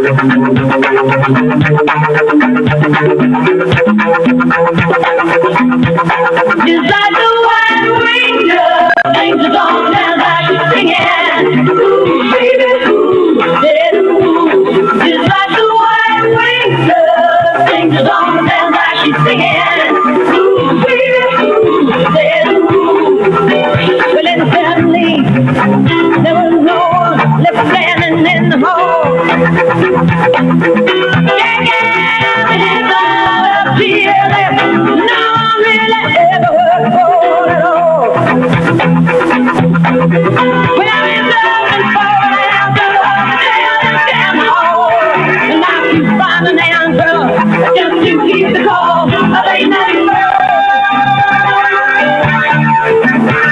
Inside the wide window, angels on down like you're singing. Ooh, baby, ooh, yeah, ooh. Inside the wide window, angels on down like she's singing. Ooh, baby, ooh, yeah, ooh. Well, in the family, there was no one left standing in the hall. Yeah, it's all up to you left. No one really ever worked for it all. When I'm in love and falling out, the damn hall. And I keep finding an answer just to keep the call. A late night bird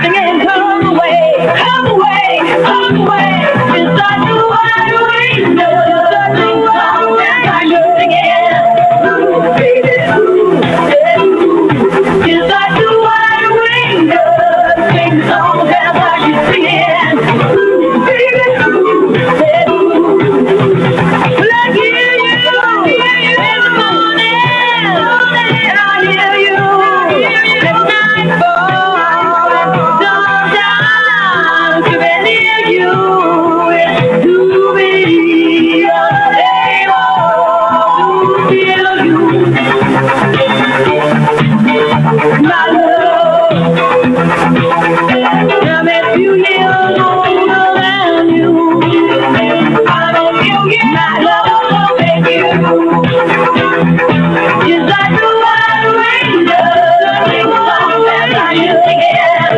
singing, come away, come away, come away. Inside the wide window, inside the wide window, you're singing. Ooh, baby, ooh, yeah, ooh. Inside the wide window, sing the song down like you're singing. Ooh, baby, ooh, yeah, ooh. Well, I hear you in the morning, I hear you at nightfall. Sometimes to be near you is to be able to feel you. My love, I'm a few years older than you. I'm a few years, my love, thank you. Inside the wide window, sing the song that I used to get.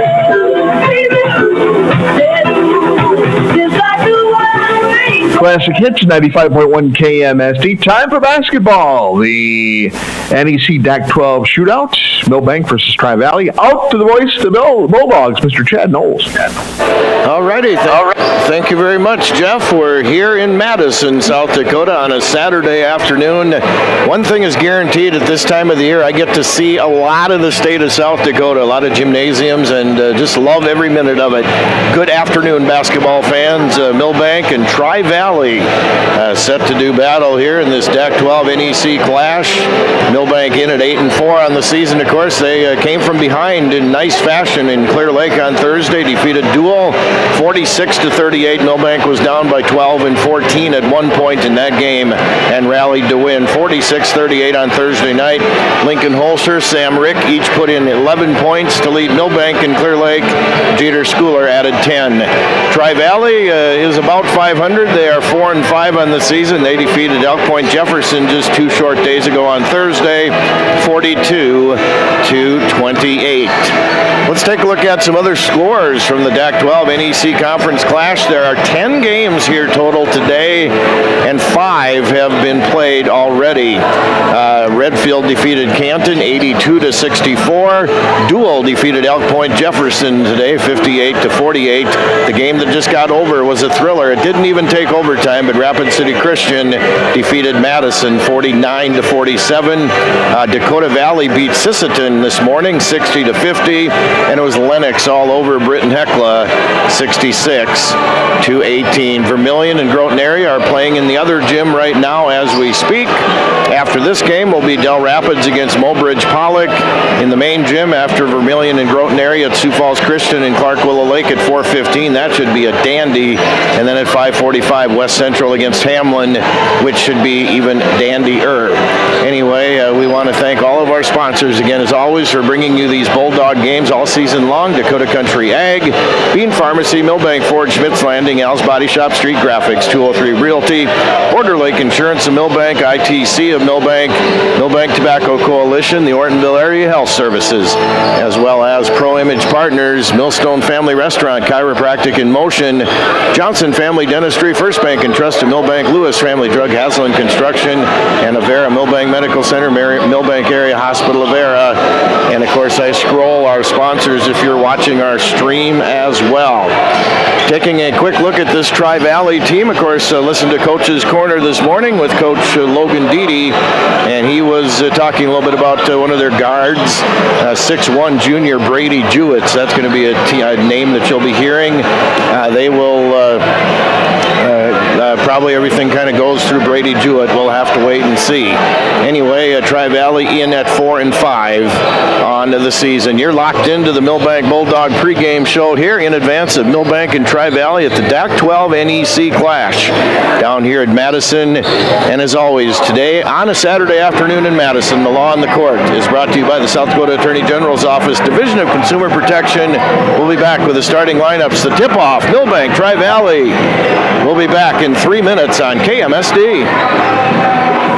Baby, inside the wide window. Classic Hits, 95.1 KMSD. Time for basketball. The NEC DAC-12 shootout. Milbank versus Tri-Valley. Out to the voice of the Bulldogs, Mr. Chad Knowles. All righty. Thank you very much, Jeff. We're here in Madison, South Dakota on a Saturday afternoon. One thing is guaranteed at this time of the year, I get to see a lot of the state of South Dakota, a lot of gymnasiums, and just love every minute of it. Good afternoon, basketball fans. Milbank and Tri-Valley set to do battle here in this DAC-12 NEC Clash. Milbank in at 8-4 on the season, of course. They came from behind in nice fashion in Clear Lake on Thursday, defeated Dual 46-38. Milbank was down by 12 and 14 at one point in that game and rallied to win 46-38 on Thursday night. Lincoln Holster, Sam Rick each put in 11 points to lead Milbank and Clear Lake. Jeter Schooler added 10. Tri-Valley is about 500. They are 4-5 on the season. They defeated Elk Point Jefferson just 2 short days ago on Thursday, 42-28. Let's take a look at some other scores from the DAC-12 NEC Conference Clash. There are 10 games here total today, and 5 have been played already. Redfield defeated Canton 82-64. Dual defeated Elk Point Jefferson today 58-48. The game that just got over was a thriller. It didn't even take overtime, but Rapid City Christian defeated Madison 49-47. Dakota Valley beat Sisseton this morning 60-50, and it was Lennox all over Britton Hecla 66-18. Vermilion and Groton area are playing in the other gym right now as we speak. After this game will be Del Rapids against Mobridge Pollock in the main gym after Vermilion and Groton area at Sioux Falls Christian and Clark Willow Lake at 4:15. That should be a dandy. And then at 5:45, West Central against Hamlin, which should be even dandier. Anyway, we want to thank all of our sponsors again, as always, for bringing you these Bulldog games all season long. Dakota Country Ag, Bean Pharmacy, Milbank Ford, Schmitz Landing, Al's Body Shop, Street Graphics, 203 Realty, Border Lake Insurance of Milbank, ITC of Milbank, Milbank Tobacco Coalition, the Ortonville Area Health Services, as well as Pro Image Partners, Millstone Family Restaurant, Chiropractic in Motion, Johnson Family Dentistry, First Bank and Trust of Milbank, Lewis Family Drug, Haslam Construction, and Avera Milbank Medical Center, Milbank Area Hospital, Avera. And of course, I scroll our sponsors if you're watching our stream as well. Taking a quick look at this Tri-Valley team, of course, listen to Coach's Corner this morning with Coach Logan Deedy, and he was talking a little bit about one of their guards, 6'1" junior Brady Jewitts. That's going to be a name that you'll be hearing. They will probably everything kind of goes through Brady Jewett. We'll have to wait and see. Anyway, Tri-Valley in at 4-5 on the season. You're locked into the Milbank Bulldog pregame show here in advance of Milbank and Tri-Valley at the DAC 12 NEC Clash down here at Madison. And as always, today on a Saturday afternoon in Madison, the Law on the Court is brought to you by the South Dakota Attorney General's Office, Division of Consumer Protection. We'll be back with the starting lineups. The tip-off, Milbank, Tri-Valley. We'll be back in 3 minutes on KMSD.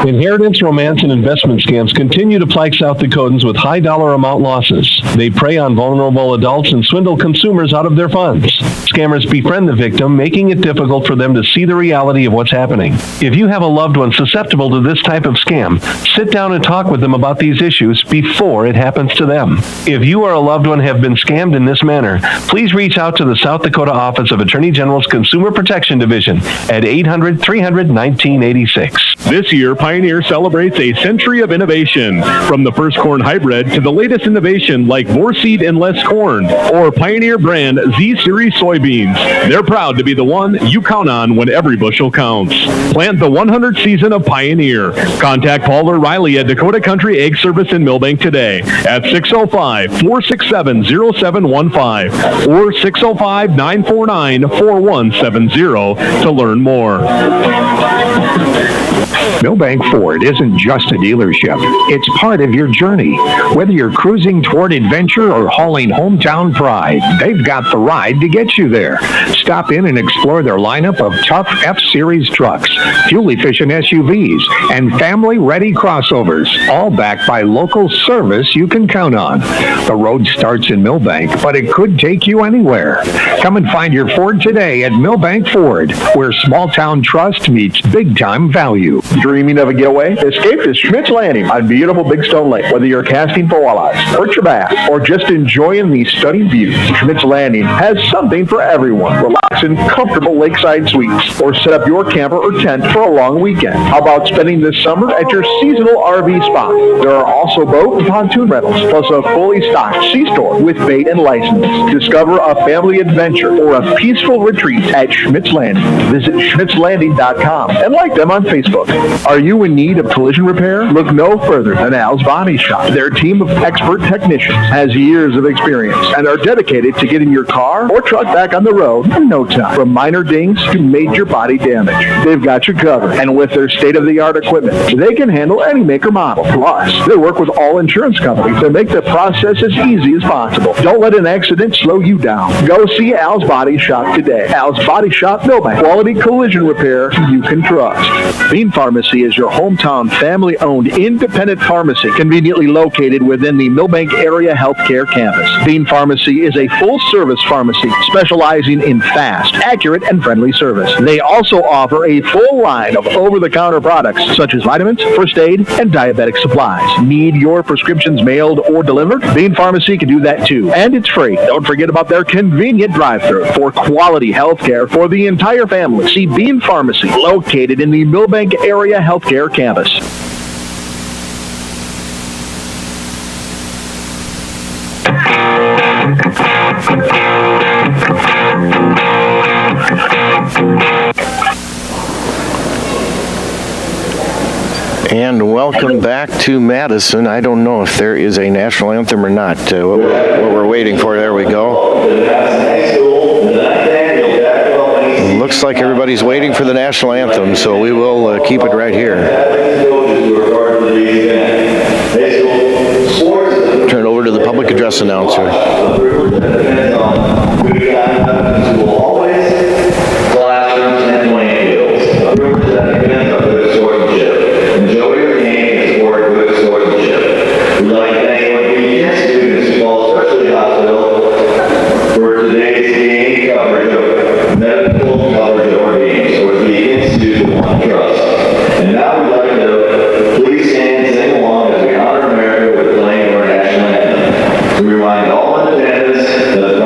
Inheritance, romance, and investment scams continue to plague South Dakotans with high dollar amount losses. They prey on vulnerable adults and swindle consumers out of their funds. Scammers befriend the victim, making it difficult for them to see the reality of what's happening. If you have a loved one susceptible to this type of scam, sit down and talk with them about these issues before it happens to them. If you or a loved one have been scammed in this manner, please reach out to the South Dakota Office of Attorney General's Consumer Protection Division at 800-300-1986. This year, Pioneer celebrates a century of innovation. From the first corn hybrid to the latest innovation like more seed and less corn, or Pioneer brand Z-Series soybeans. They're proud to be the one you count on when every bushel counts. Plant the 100th season of Pioneer. Contact Paul or Riley at Dakota Country Egg Service in Milbank today at 605-467-0715 or 605-949-4170 to learn more. Milbank Ford isn't just a dealership. It's part of your journey. Whether you're cruising toward adventure or hauling hometown pride, they've got the ride to get you there. Stop in and explore their lineup of tough F-Series trucks, fuel-efficient SUVs, and family-ready crossovers, all backed by local service you can count on. The road starts in Milbank, but it could take you anywhere. Come and find your Ford today at Milbank Ford, where small-town trust meets big-time value. Dreaming of a getaway? Escape to Schmidt's Landing on beautiful Big Stone Lake. Whether you're casting for walleyes, perch or bass, or just enjoying the stunning views, Schmidt's Landing has something for everyone. Relax in comfortable lakeside suites, or set up your camper or tent for a long weekend. How about spending this summer at your seasonal RV spot? There are also boat and pontoon rentals, plus a fully stocked C-store with bait and license. Discover a family adventure or a peaceful retreat at Schmidt's Landing. Visit schmidtslanding.com and like them on Facebook. Are you in need of collision repair? Look no further than Al's Body Shop. Their team of expert technicians has years of experience and are dedicated to getting your car or truck back on the road in no time. From minor dings to major body damage, they've got you covered. And with their state-of-the-art equipment, they can handle any make or model. Plus, they work with all insurance companies to make the process as easy as possible. Don't let an accident slow you down. Go see Al's Body Shop today. Al's Body Shop, Milbank. Quality collision repair you can trust. Bean Pharmacy is your hometown family-owned independent pharmacy conveniently located within the Milbank Area Healthcare Campus. Bean Pharmacy is a full-service pharmacy specializing in fast, accurate, and friendly service. They also offer a full line of over-the-counter products such as vitamins, first aid, and diabetic supplies. Need your prescriptions mailed or delivered? Bean Pharmacy can do that too, and it's free. Don't forget about their convenient drive-thru for quality healthcare for the entire family. See Bean Pharmacy, located in the Milbank Area Healthcare Campus. And welcome back to Madison. I don't know if there is a national anthem or not. What we're waiting for, there we go. Looks like everybody's waiting for the national anthem, so we will keep it right here. Turn it over to the public address announcer. Remind all in attendance that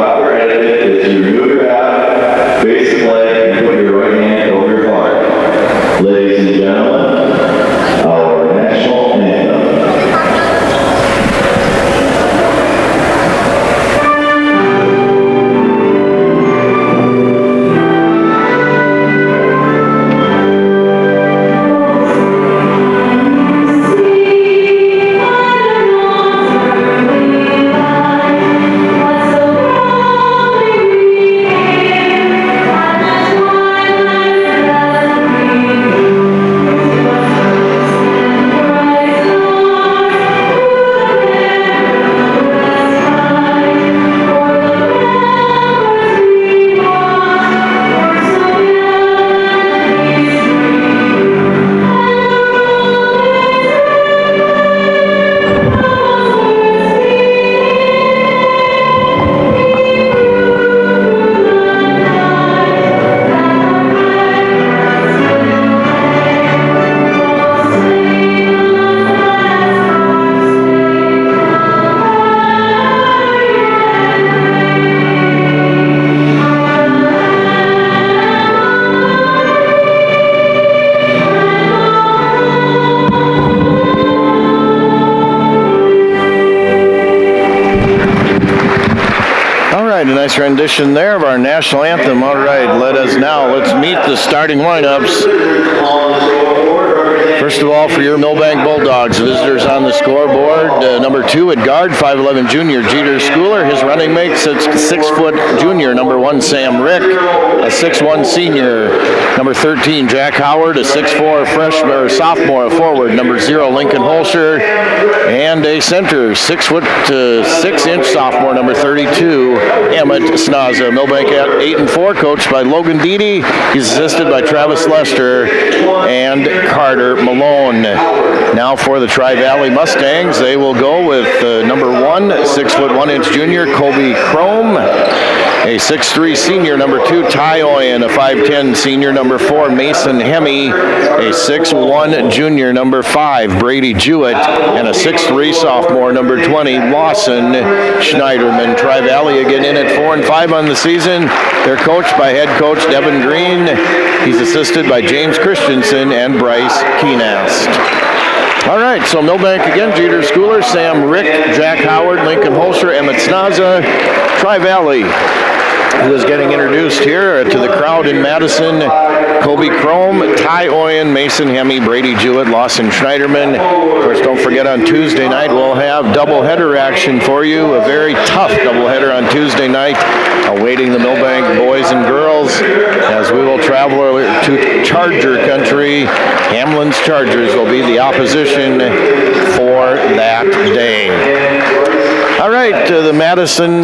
nice rendition there of our national anthem. All right, let's meet the starting lineups. First of all, for your Milbank Bulldogs, visitors on the scoreboard, number 2 at guard, 5'11" junior Jeter Schooler. His running mate's a 6-foot junior, number 1 Sam Rick, a 6'1" senior, number 13 Jack Howard, a 6'4" freshman or sophomore, a forward, number 0 Lincoln Holscher, and a center, 6'6" sophomore, number 32 Emmett Snaza. Milbank at 8-4, coached by Logan Deedy. He's assisted by Travis Lester and Carter Malone. Now for the Tri-Valley Mustangs, they will go with number 1, 6'1" junior Kobe Chrome, a 6'3" senior, number 2 Ty Oyen, a 5'10" senior, number 4 Mason Hemme, a 6'1" junior, number 5 Brady Jewett, and a 6'3" sophomore, number 20 Lawson Schneiderman. Tri-Valley again in at 4-5 on the season. They're coached by head coach Devin Green. He's assisted by James Christensen and Bryce Keenast. All right, so Milbank again, Jeter Schooler, Sam Rick, Jack Howard, Lincoln Holscher, Emmett Snaza. Tri-Valley, who is getting introduced here to the crowd in Madison, Kobe Chrome, Ty Oyen, Mason Hemme, Brady Jewett, Lawson Schneiderman. Of course, don't forget on Tuesday night we'll have doubleheader action for you, a very tough doubleheader on Tuesday night, awaiting the Milbank boys and girls as we will travel to Charger country. Hamlin's Chargers will be the opposition for that day. All right, the Madison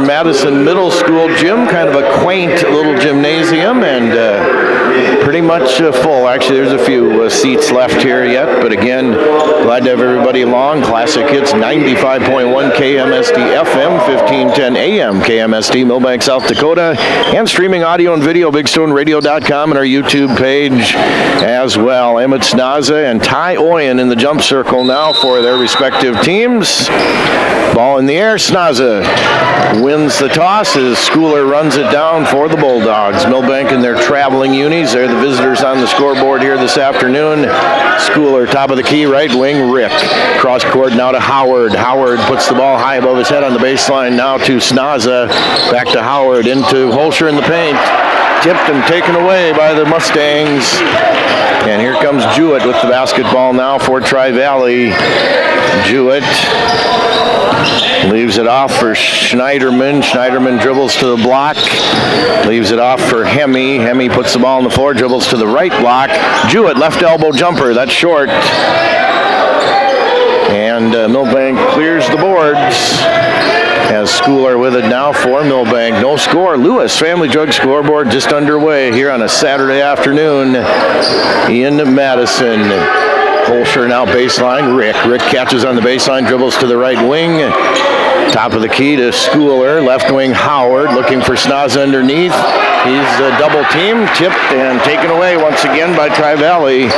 Madison Middle School gym, kind of a quaint little gymnasium, and pretty much full. Actually, there's a few seats left here yet, but again, glad to have everybody along. Classic Hits 95.1 KMSD FM, 1510 AM KMSD, Milbank, South Dakota, and streaming audio and video, BigStoneRadio.com, and our YouTube page as well. Emmett Snaza and Ty Oyen in the jump circle now for their respective teams. Ball in the air, Snaza wins the toss as Schooler runs it down for the Bulldogs. Milbank in their traveling unis. They're the visitors on the scoreboard here this afternoon. Schooler, top of the key, right wing, Rick. Cross court now to Howard. Howard puts the ball high above his head on the baseline, now to Snaza. Back to Howard, into Holscher in the paint. Tipped and taken away by the Mustangs. And here comes Jewett with the basketball now for Tri-Valley. Jewett leaves it off for Schneiderman. Schneiderman dribbles to the block. Leaves it off for Hemme. Hemme puts the ball on the floor, dribbles to the right block. Jewett, left elbow jumper. That's short. And Milbank clears the boards. Has Schooler with it now for Milbank. No score. Lewis Family Drug scoreboard just underway here on a Saturday afternoon in Madison. Holscher now baseline. Rick catches on the baseline, dribbles to the right wing. Top of the key to Schooler. Left wing Howard looking for Snaza underneath. He's a double team. Tipped and taken away once again by Tri-Valley.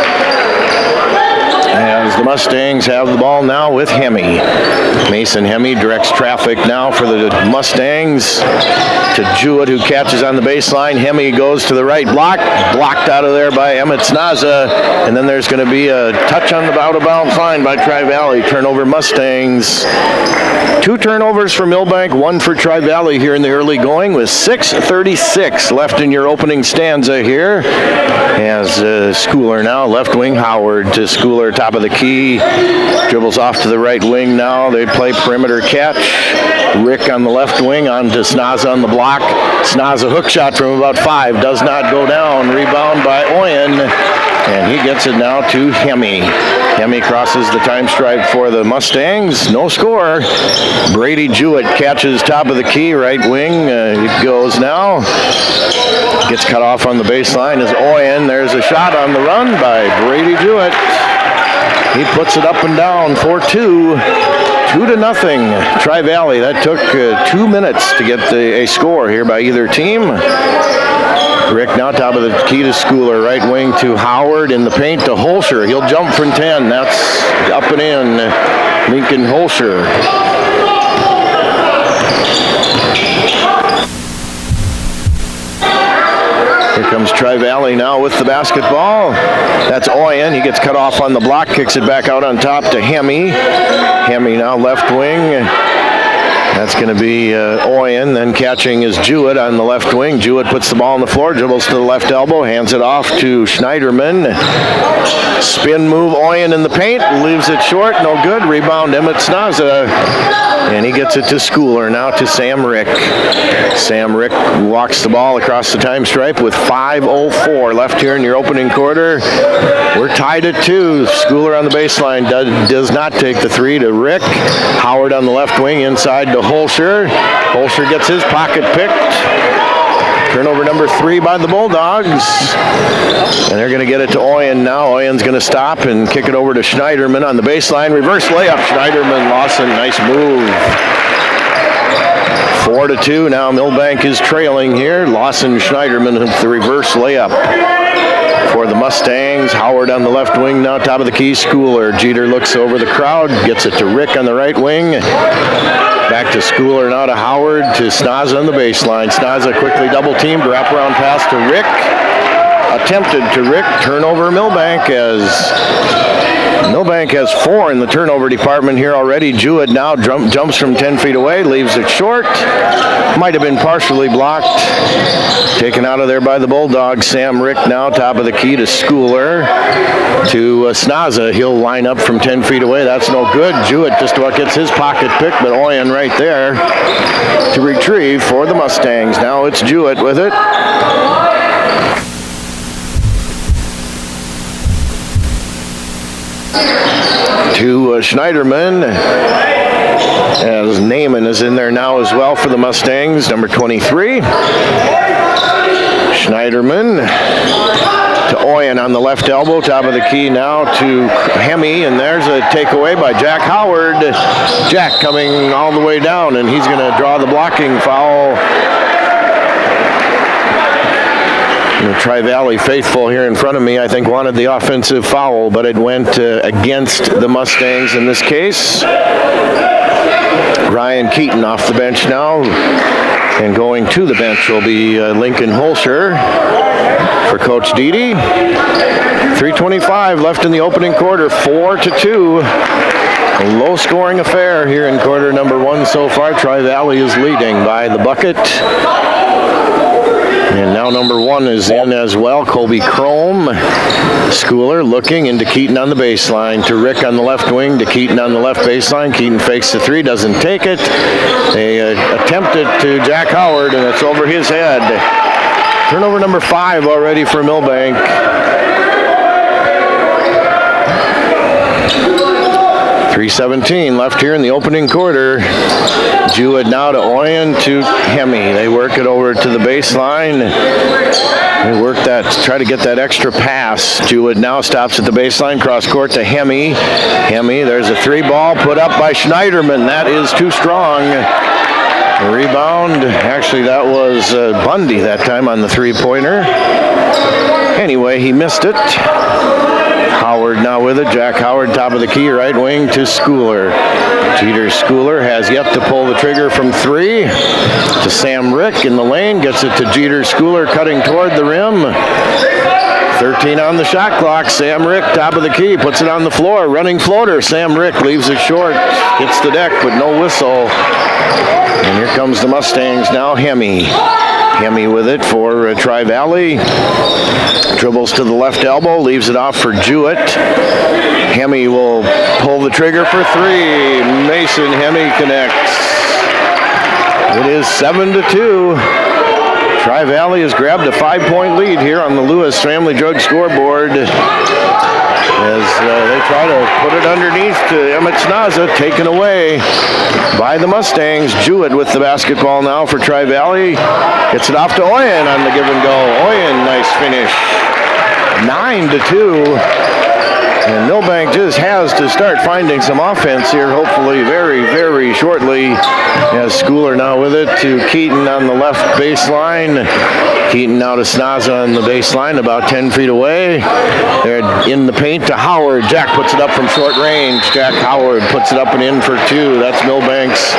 As the Mustangs have the ball now with Hemme. Mason Hemme directs traffic now for the Mustangs to Jewett, who catches on the baseline. Hemme goes to the right block. Blocked out of there by Emmett Snaza. And then there's going to be a touch on the out-of-bounds line by Tri-Valley. Turnover Mustangs. 2 turnovers for Milbank, 1 for Tri-Valley here in the early going with 6:36 left in your opening stanza here. As Schooler now, left wing Howard to Schooler, top of the key. Dribbles off to the right wing now. They play perimeter catch. Rick on the left wing, on to Snaza on the block. Snaza hook shot from about 5. Does not go down. Rebound by Oyen. And he gets it now to Hemme. Hemme crosses the time stripe for the Mustangs. No score. Brady Jewett catches top of the key, right wing. It goes now. Gets cut off on the baseline as Oyen. There's a shot on the run by Brady Jewett. He puts it up and down for 2. 2-0. Tri-Valley. That took 2 minutes to get a score here by either team. Rick now top of the key to Schooler. Right wing to Howard. In the paint to Holscher. He'll jump from 10. That's up and in. Lincoln Holscher. Here comes Tri-Valley now with the basketball. That's Oyen. He gets cut off on the block, kicks it back out on top to Hemme. Hemme now left wing. That's going to be Oyen. Then catching is Jewett on the left wing. Jewett puts the ball on the floor, dribbles to the left elbow, hands it off to Schneiderman. Spin move, Oyen in the paint, leaves it short, no good. Rebound, Emmett Snaza. And he gets it to Schooler, now to Sam Rick. Sam Rick walks the ball across the time stripe with 5:04 left here in your opening quarter. We're tied at 2. Schooler on the baseline does not take the 3 to Rick. Howard on the left wing inside to Holscher. Holscher gets his pocket picked. Turnover number 3 by the Bulldogs. And they're going to get it to Oyen now. Oyen's going to stop and kick it over to Schneiderman on the baseline. Reverse layup. Schneiderman, Lawson, nice move. 4-2 now. Milbank is trailing here. Lawson, Schneiderman with the reverse layup for the Mustangs. Howard on the left wing now, top of the key. Schooler. Jeter looks over the crowd, gets it to Rick on the right wing. Back to Schooler, now to Howard, to Snaza on the baseline. Snaza quickly double-teamed, wraparound pass to Rick. Attempted to Rick, turnover Milbank as Milbank has 4 in the turnover department here already. Jewett now jumps from 10 feet away, leaves it short. Might have been partially blocked. Taken out of there by the Bulldogs. Sam Rick now top of the key to Schooler. To Snaza. He'll line up from 10 feet away. That's no good. Jewett just about gets his pocket pick, but Oyen right there to retrieve for the Mustangs. Now it's Jewett with it. To Schneiderman, as Naaman is in there now as well for the Mustangs, number 23. Schneiderman to Oyen on the left elbow, top of the key now to Hemi, and there's a takeaway by Jack Howard. Jack coming all the way down, and he's going to draw the blocking foul. The Tri-Valley faithful here in front of me, I think, wanted the offensive foul, but it went against the Mustangs in this case. Ryan Keaton off the bench now, and going to the bench will be Lincoln Holscher for Coach Deedy. 3:25 left in the opening quarter, 4-2. A low-scoring affair here in quarter number 1 so far. Tri-Valley is leading by the bucket. And now number 1 is in as well, Colby Chrome. Schooler looking into Keaton on the baseline, to Rick on the left wing, to Keaton on the left baseline. Keaton fakes the 3, doesn't take it. They attempt it to Jack Howard, and it's over his head. Turnover number 5 already for Milbank. 3:17 left here in the opening quarter. Jewett now to Oyen to Hemi. They work it over to the baseline. They work that, try to get that extra pass. Jewett now stops at the baseline, cross court to Hemi. Hemi, there's a 3 ball put up by Schneiderman. That is too strong. The rebound, actually that was Bundy that time on the 3-pointer. Anyway, he missed it. Howard now with it. Jack Howard, top of the key, right wing to Schooler. Jeter Schooler has yet to pull the trigger from 3. To Sam Rick in the lane. Gets it to Jeter Schooler, cutting toward the rim. 13 on the shot clock. Sam Rick, top of the key, puts it on the floor. Running floater. Sam Rick leaves it short. Hits the deck, but no whistle. And here comes the Mustangs now. Hemi. Hemi with it for Tri-Valley. Dribbles to the left elbow, leaves it off for Jewett. Hemi will pull the trigger for 3. Mason Hemi connects. It is 7-2. Tri-Valley has grabbed a 5-point lead here on the Lewis Family Drug scoreboard. As they try to put it underneath to Emmett Snaza, taken away by the Mustangs. Jewett with the basketball now for Tri-Valley. Gets it off to Oyen on the give and go. Oyen, nice finish. 9-2. And Milbank just has to start finding some offense here, hopefully very, very shortly. As Schooler now with it to Keaton on the left baseline. Keaton now to Snaza on the baseline, about 10 feet away. They're in the paint to Howard. Jack puts it up from short range. Jack Howard puts it up and in for 2. That's Milbank's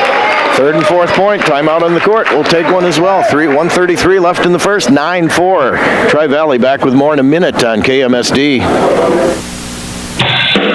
3rd and 4th point. Timeout on the court. We'll take one as well. 1:33 left in the first. 9-4. Tri-Valley back with more in a minute on KMSD.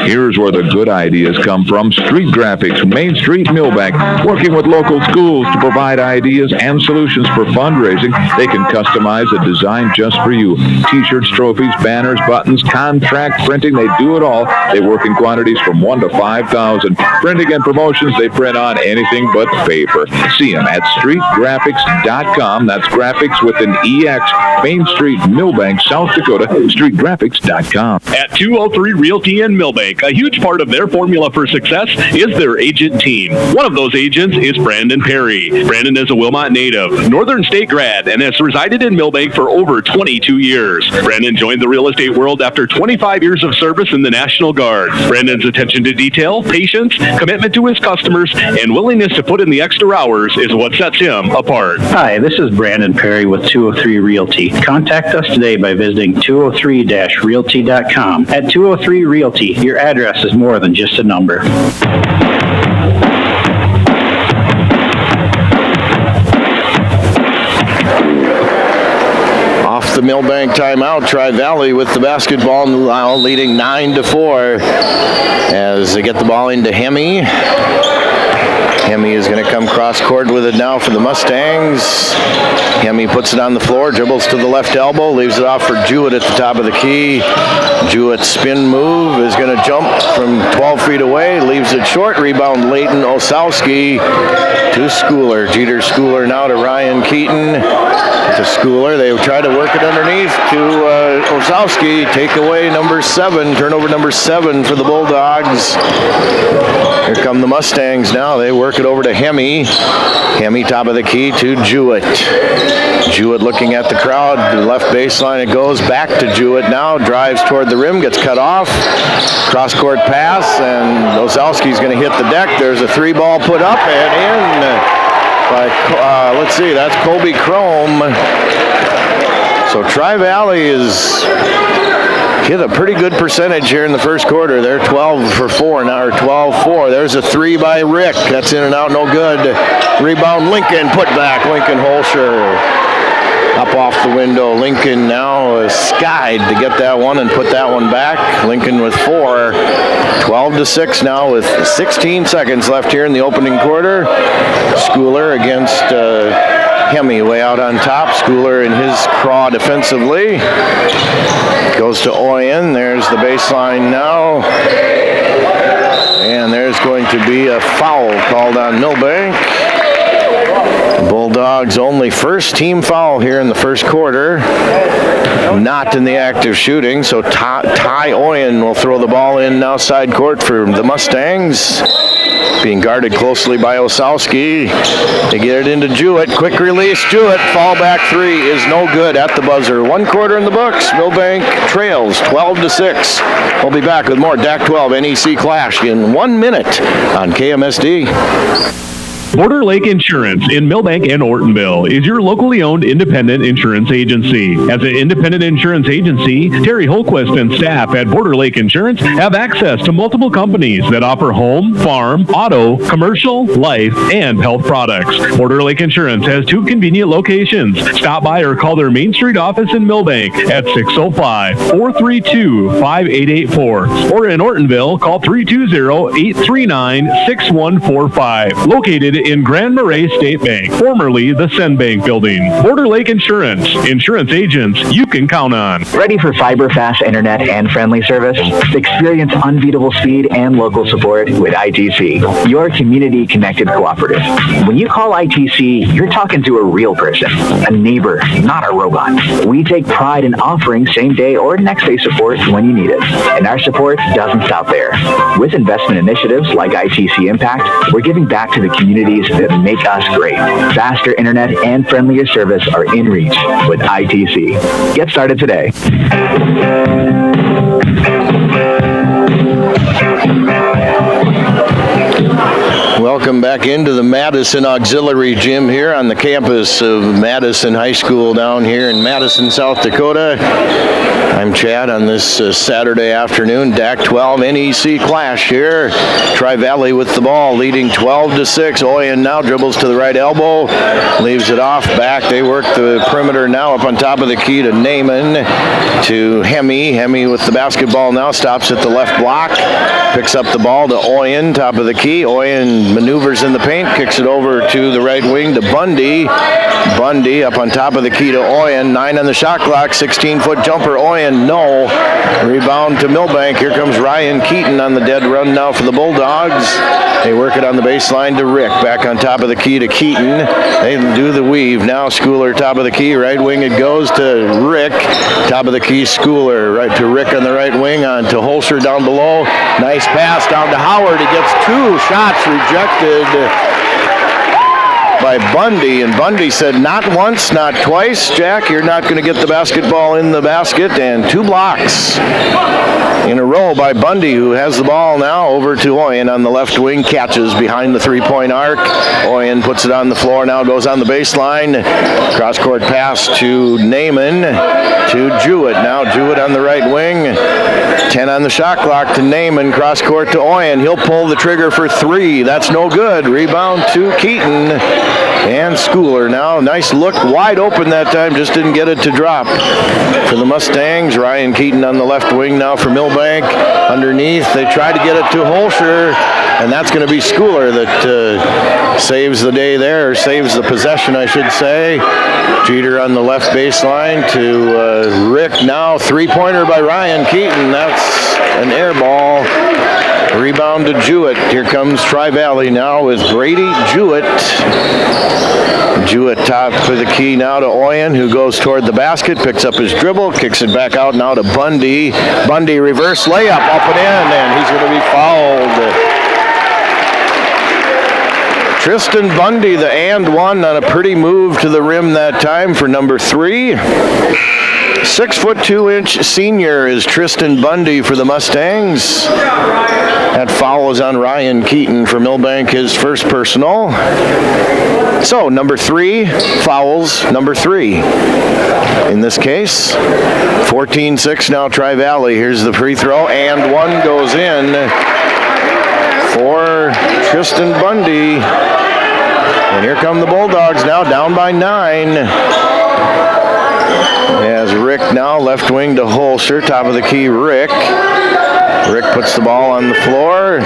Here's where the good ideas come from. Street Graphics, Main Street, Milbank, working with local schools to provide ideas and solutions for fundraising. They can customize a design just for you. T-shirts, trophies, banners, buttons, contract printing, they do it all. They work in quantities from 1 to 5,000. Printing and promotions, they print on anything but paper. See them at streetgraphics.com. That's graphics with an EX. Main Street, Milbank, South Dakota, streetgraphics.com. At 203 Realty in Milbank, a huge part of their formula for success is their agent team. One of those agents is Brandon Perry. Brandon is a Wilmot native, Northern State grad, and has resided in Milbank for over 22 years. Brandon joined the real estate world after 25 years of service in the National Guard. Brandon's attention to detail, patience, commitment to his customers, and willingness to put in the extra hours is what sets him apart. Hi, this is Brandon Perry with 203 Realty. Contact us today by visiting 203-realty.com. At 203 Realty, your address is more than just a number. Off the Milbank timeout, Tri-Valley with the basketball now leading 9-4 as they get the ball into Hemi. Hemi is going to come cross court with it now for the Mustangs. Hemi puts it on the floor, dribbles to the left elbow, leaves it off for Jewett at the top of the key. Jewett's spin move is going to jump from 12 feet away, leaves it short. Rebound Leighton Osowski to Schooler. Jeter Schooler now to Ryan Keaton. To Schooler, they try to work it underneath to Osowski. Take away number 7, turnover number 7 for the Bulldogs. Here come the Mustangs now. They work it over to Hemi. Hemi top of the key to Jewett. Jewett looking at the crowd. The left baseline it goes. Back to Jewett now. Drives toward the rim. Gets cut off. Cross-court pass. And Osowski's going to hit the deck. There's a 3-ball put up and in by, let's see, that's Colby Chrome. So Tri-Valley is hit a pretty good percentage here in the first quarter. They're 12 for 4 now, or 12-4. There's a 3 by Rick. That's in and out, no good. Rebound, Lincoln, put back. Lincoln Holscher up off the window. Lincoln now skied to get that one and put that one back. Lincoln with 4. 12-6 now with 16 seconds left here in the opening quarter. Schooler against Hemi way out on top. Schooler in his craw defensively. Goes to Oyen. There's the baseline now. And there's going to be a foul called on Milbank. Bulldogs only first team foul here in the first quarter. Not in the act of shooting, so Ty Oyen will throw the ball in now side court for the Mustangs. Being guarded closely by Osowski. They get it into Jewett. Quick release. Jewett. Fallback 3 is no good at the buzzer. 1 quarter in the books. Milbank trails 12-6. We'll be back with more DAC 12 NEC Clash in 1 minute on KMSD. Border Lake Insurance in Milbank and Ortonville is your locally owned independent insurance agency. As an independent insurance agency, Terry Holquist and staff at Border Lake Insurance have access to multiple companies that offer home, farm, auto, commercial, life, and health products. Border Lake Insurance has 2 convenient locations. Stop by or call their Main Street office in Milbank at 605-432-5884. Or in Ortonville, call 320-839-6145. Located in Grand Marais State Bank, formerly the Sen Bank Building. Border Lake Insurance. Insurance agents you can count on. Ready for fiber-fast internet and friendly service? Experience unbeatable speed and local support with ITC, your community-connected cooperative. When you call ITC, you're talking to a real person, a neighbor, not a robot. We take pride in offering same-day or next-day support when you need it, and our support doesn't stop there. With investment initiatives like ITC Impact, we're giving back to the communities that make us great. Faster internet and friendlier service are in reach with ITC. Get started today. Welcome back back into the Madison Auxiliary Gym here on the campus of Madison High School down here in Madison, South Dakota. I'm Chad on this Saturday afternoon. DAC 12 NEC Clash here. Tri-Valley with the ball, leading 12-6. Oyen now dribbles to the right elbow, leaves it off back. They work the perimeter now up on top of the key to Naaman, to Hemi. Hemi with the basketball now, stops at the left block, picks up the ball to Oyen, top of the key. Oyen maneuvers in the paint, kicks it over to the right wing to Bundy. Bundy up on top of the key to Oyen. 9 on the shot clock, 16-foot jumper. Oyen, no. Rebound to Milbank. Here comes Ryan Keaton on the dead run now for the Bulldogs. They work it on the baseline to Rick. Back on top of the key to Keaton. They do the weave. Now Schooler top of the key. Right wing it goes to Rick. Top of the key Schooler. Right to Rick on the right wing. On to Holscher down below. Nice pass down to Howard. He gets 2 shots rejected by Bundy, and Bundy said not once, not twice. Jack, you're not going to get the basketball in the basket, and 2 blocks in a row by Bundy, who has the ball now over to Oyen on the left wing, catches behind the 3-point arc. Oyen puts it on the floor, now goes on the baseline. Cross-court pass to Naaman, to Jewett. Now Jewett on the right wing. 10 on the shot clock to Naaman, cross-court to Oyen. He'll pull the trigger for 3. That's no good. Rebound to Keaton. And Schooler now, nice look, wide open that time, just didn't get it to drop. For the Mustangs, Ryan Keaton on the left wing now for Milbank. Underneath, they try to get it to Holscher, and that's going to be Schooler that saves the day there, or saves the possession, I should say. Jeter on the left baseline to Rick now. 3-pointer by Ryan Keaton. That's an air ball. Rebound to Jewett. Here comes Tri-Valley now with Brady Jewett. Jewett top for the key now to Oyen, who goes toward the basket, picks up his dribble, kicks it back out now to Bundy. Bundy reverse layup up and in, and he's going to be fouled. Tristan Bundy, the and one on a pretty move to the rim that time for number 3. 6'2" senior is Tristan Bundy for the Mustangs. That foul is on Ryan Keaton for Milbank, his first personal. So number 3 fouls number 3. In this case, 14-6 now Tri-Valley. Here's the free throw, and 1 goes in for Tristan Bundy. And here come the Bulldogs now down by 9. As Rick now left wing to Holscher, top of the key Rick. Rick puts the ball on the floor,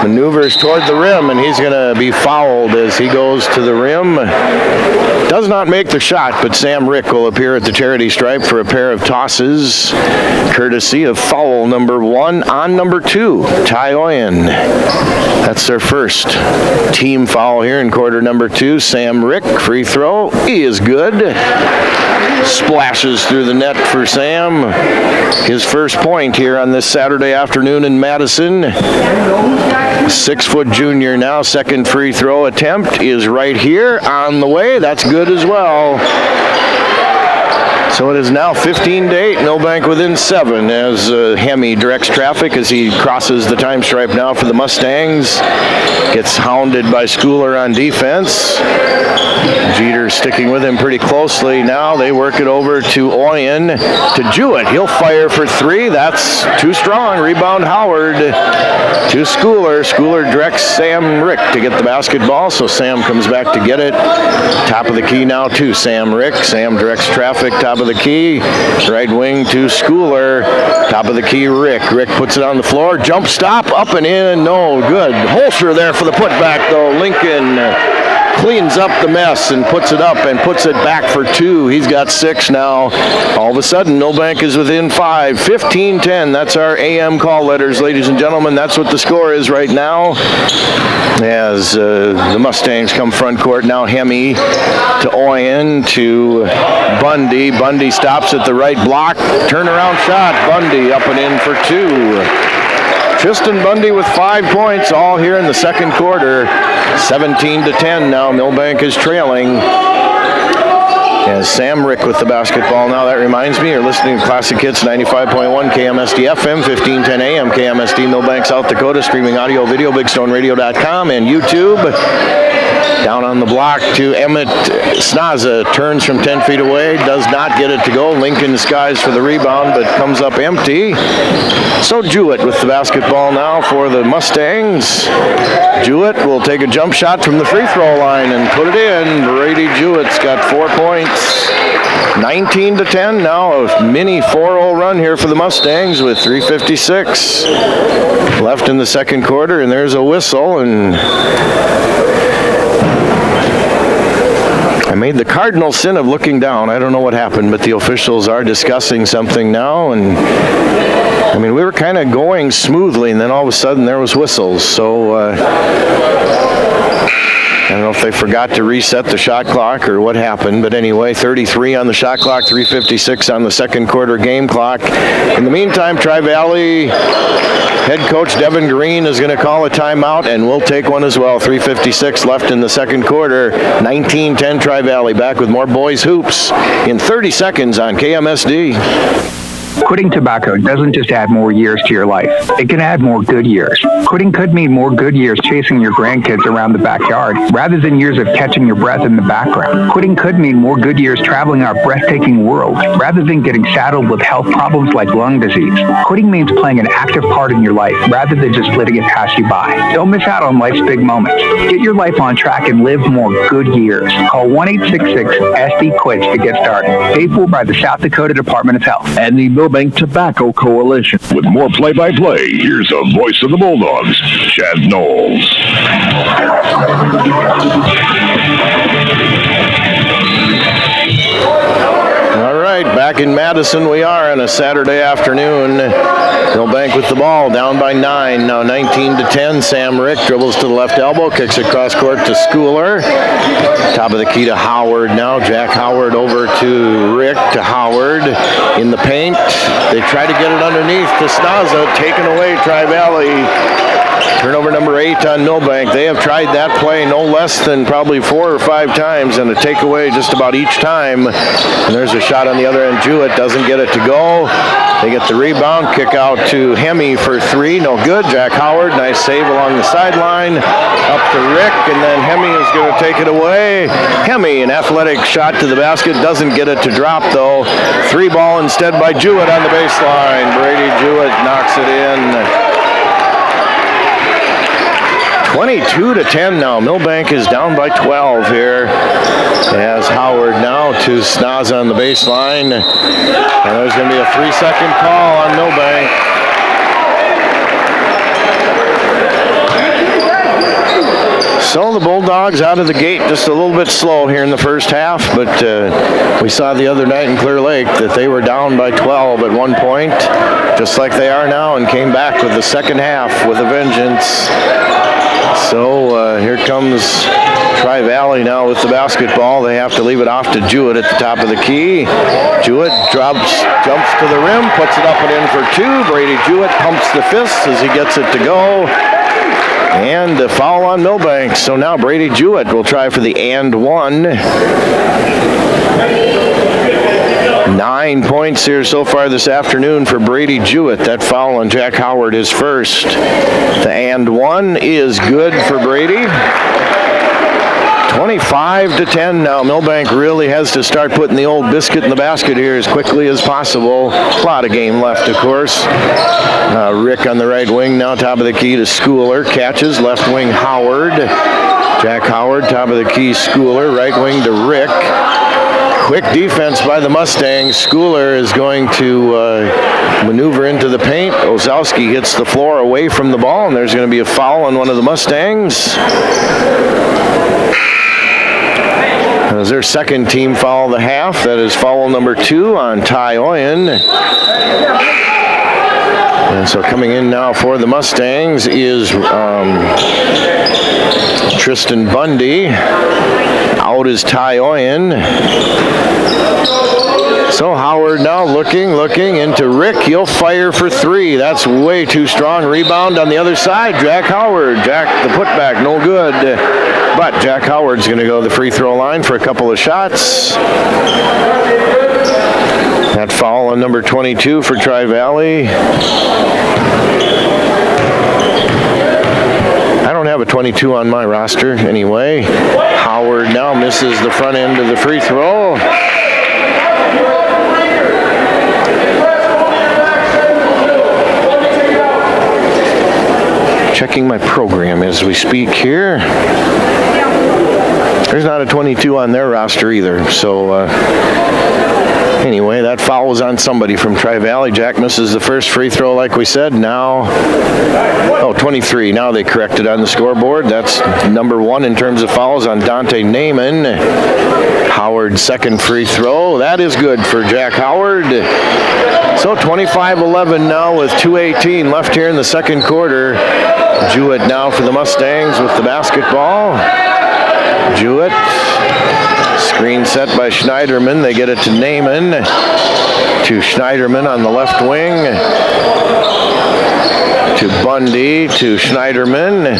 maneuvers toward the rim, and he's going to be fouled as he goes to the rim. Does not make the shot, but Sam Rick will appear at the charity stripe for a pair of tosses, courtesy of foul number 1 on number 2, Ty Oyen. That's their first team foul here in quarter number 2. Sam Rick, free throw, he is good. Splashes through the net for Sam. His first point here on this Saturday afternoon in Madison. 6-foot junior now. Second free throw attempt is right here on the way. That's good as well. So it is now 15-8, Milbank within 7 as Hemi directs traffic as he crosses the time stripe now for the Mustangs. Gets hounded by Schooler on defense. Jeter sticking with him pretty closely now. They work it over to Oyen, to Jewett. He'll fire for 3. That's too strong. Rebound Howard to Schooler. Schooler directs Sam Rick to get the basketball, so Sam comes back to get it. Top of the key now to Sam Rick. Sam directs traffic, top of the key. Right wing to Schooler. Top of the key Rick. Rick puts it on the floor. Jump stop, up and in. No good. Holscher there for the putback though. Lincoln cleans up the mess and puts it up and puts it back for 2. He's got 6 now. All of a sudden, Milbank is within 5. 15-10. That's our AM call letters, ladies and gentlemen. That's what the score is right now. As the Mustangs come front court now. Hemi to Oyen to Bundy. Bundy stops at the right block. Turnaround shot. Bundy up and in for 2. Tristan Bundy with 5 points, all here in the second quarter. 17-10 now. Milbank is trailing. As Sam Rick with the basketball now. That reminds me, you're listening to Classic Hits 95.1 KMSD FM, 1510 AM, KMSD Milbank, South Dakota, streaming audio, video, bigstoneradio.com, and YouTube. Down on the block to Emmett Snaza, turns from 10 feet away, does not get it to go. Lincoln skies for the rebound, but comes up empty. So Jewett with the basketball now for the Mustangs. Jewett will take a jump shot from the free throw line and put it in. Brady Jewett's got 4 points. 19-10 now, a mini 4-0 run here for the Mustangs with 3:56 left in the second quarter, and there's a whistle, and I made the cardinal sin of looking down. I don't know what happened, but the officials are discussing something now, and I mean, we were kind of going smoothly, and then all of a sudden there was whistles, so I don't know if they forgot to reset the shot clock or what happened, but anyway, 33 on the shot clock, 3:56 on the second quarter game clock. In the meantime, Tri-Valley head coach Devin Green is going to call a timeout, and we'll take one as well. 3:56 left in the second quarter. 19-10 Tri-Valley. Back with more boys hoops in 30 seconds on KMSD. Quitting tobacco doesn't just add more years to your life. It can add more good years. Quitting could mean more good years chasing your grandkids around the backyard, rather than years of catching your breath in the background. Quitting could mean more good years traveling our breathtaking world, rather than getting saddled with health problems like lung disease. Quitting means playing an active part in your life, rather than just letting it pass you by. Don't miss out on life's big moments. Get your life on track and live more good years. Call 1-866-SD-QUITS to get started. Paid for by the South Dakota Department of Health. And the Milbank Tobacco Coalition. With more play-by-play, here's the voice of the Bulldogs, Chad Knowles. All right, back in Madison we are on a Saturday afternoon. Milbank with the ball, down by 9. Now 19-10. Sam Rick dribbles to the left elbow, kicks it cross court to Schooler. Top of the key to Howard now. Jack Howard over to Rick, to Howard in the paint. They try to get it underneath to Snaza, taken away Tri-Valley. Turnover number 8 on Milbank. They have tried that play no less than probably 4 or 5 times, and a takeaway just about each time. And there's a shot on the other end. Jewett doesn't get it to go. They get the rebound, kick out to Hemme for 3. No good. Jack Howard, nice save along the sideline. Up to Rick, and then Hemme is going to take it away. Hemme, an athletic shot to the basket, doesn't get it to drop though. 3 ball instead by Jewett on the baseline. Brady Jewett knocks it in. 22-10 now. Milbank is down by 12 here. As Howard now to Snaza on the baseline. And there's going to be a 3-second call on Milbank. So the Bulldogs out of the gate just a little bit slow here in the first half, but we saw the other night in Clear Lake that they were down by 12 at one point, just like they are now, and came back with the second half with a vengeance. So here comes Tri-Valley now with the basketball. They have to leave it off to Jewett at the top of the key. Jewett jumps to the rim, puts it up and in for 2. Brady Jewett pumps the fists as he gets it to go. And a foul on Milbank. So now Brady Jewett will try for the and 1. 9 points here so far this afternoon for Brady Jewett. That foul on Jack Howard is first. The and 1 is good for Brady. 25-10 now. Milbank really has to start putting the old biscuit in the basket here as quickly as possible. A lot of game left, of course. Rick on the right wing now, top of the key to Schooler. Catches, left wing Howard. Jack Howard, top of the key Schooler. Right wing to Rick. Quick defense by the Mustangs. Schooler is going to maneuver into the paint. Ozowski hits the floor away from the ball, and there's going to be a foul on one of the Mustangs. That is their second team foul of the half. That is foul number 2 on Ty Oyen. And so coming in now for the Mustangs is Tristan Bundy. Out is Ty Oyen. So Howard now looking into Rick. He'll fire for 3. That's way too strong. Rebound on the other side. Jack Howard. Jack, the putback, no good. But Jack Howard's going to go to the free throw line for a couple of shots. That foul on number 22 for Tri-Valley. I don't have a 22 on my roster anyway. Howard now misses the front end of the free throw. Checking my program as we speak here. There's not a 22 on their roster either. So anyway, that foul was on somebody from Tri-Valley. Jack misses the first free throw like we said. Now, 23. Now they corrected on the scoreboard. That's number 1 in terms of fouls on Dante Naaman. Howard's second free throw. That is good for Jack Howard. So 25-11 now with 2:18 left here in the second quarter. Jewett now for the Mustangs with the basketball. Jewett. Screen set by Schneiderman. They get it to Naaman. To Schneiderman on the left wing. To Bundy. To Schneiderman.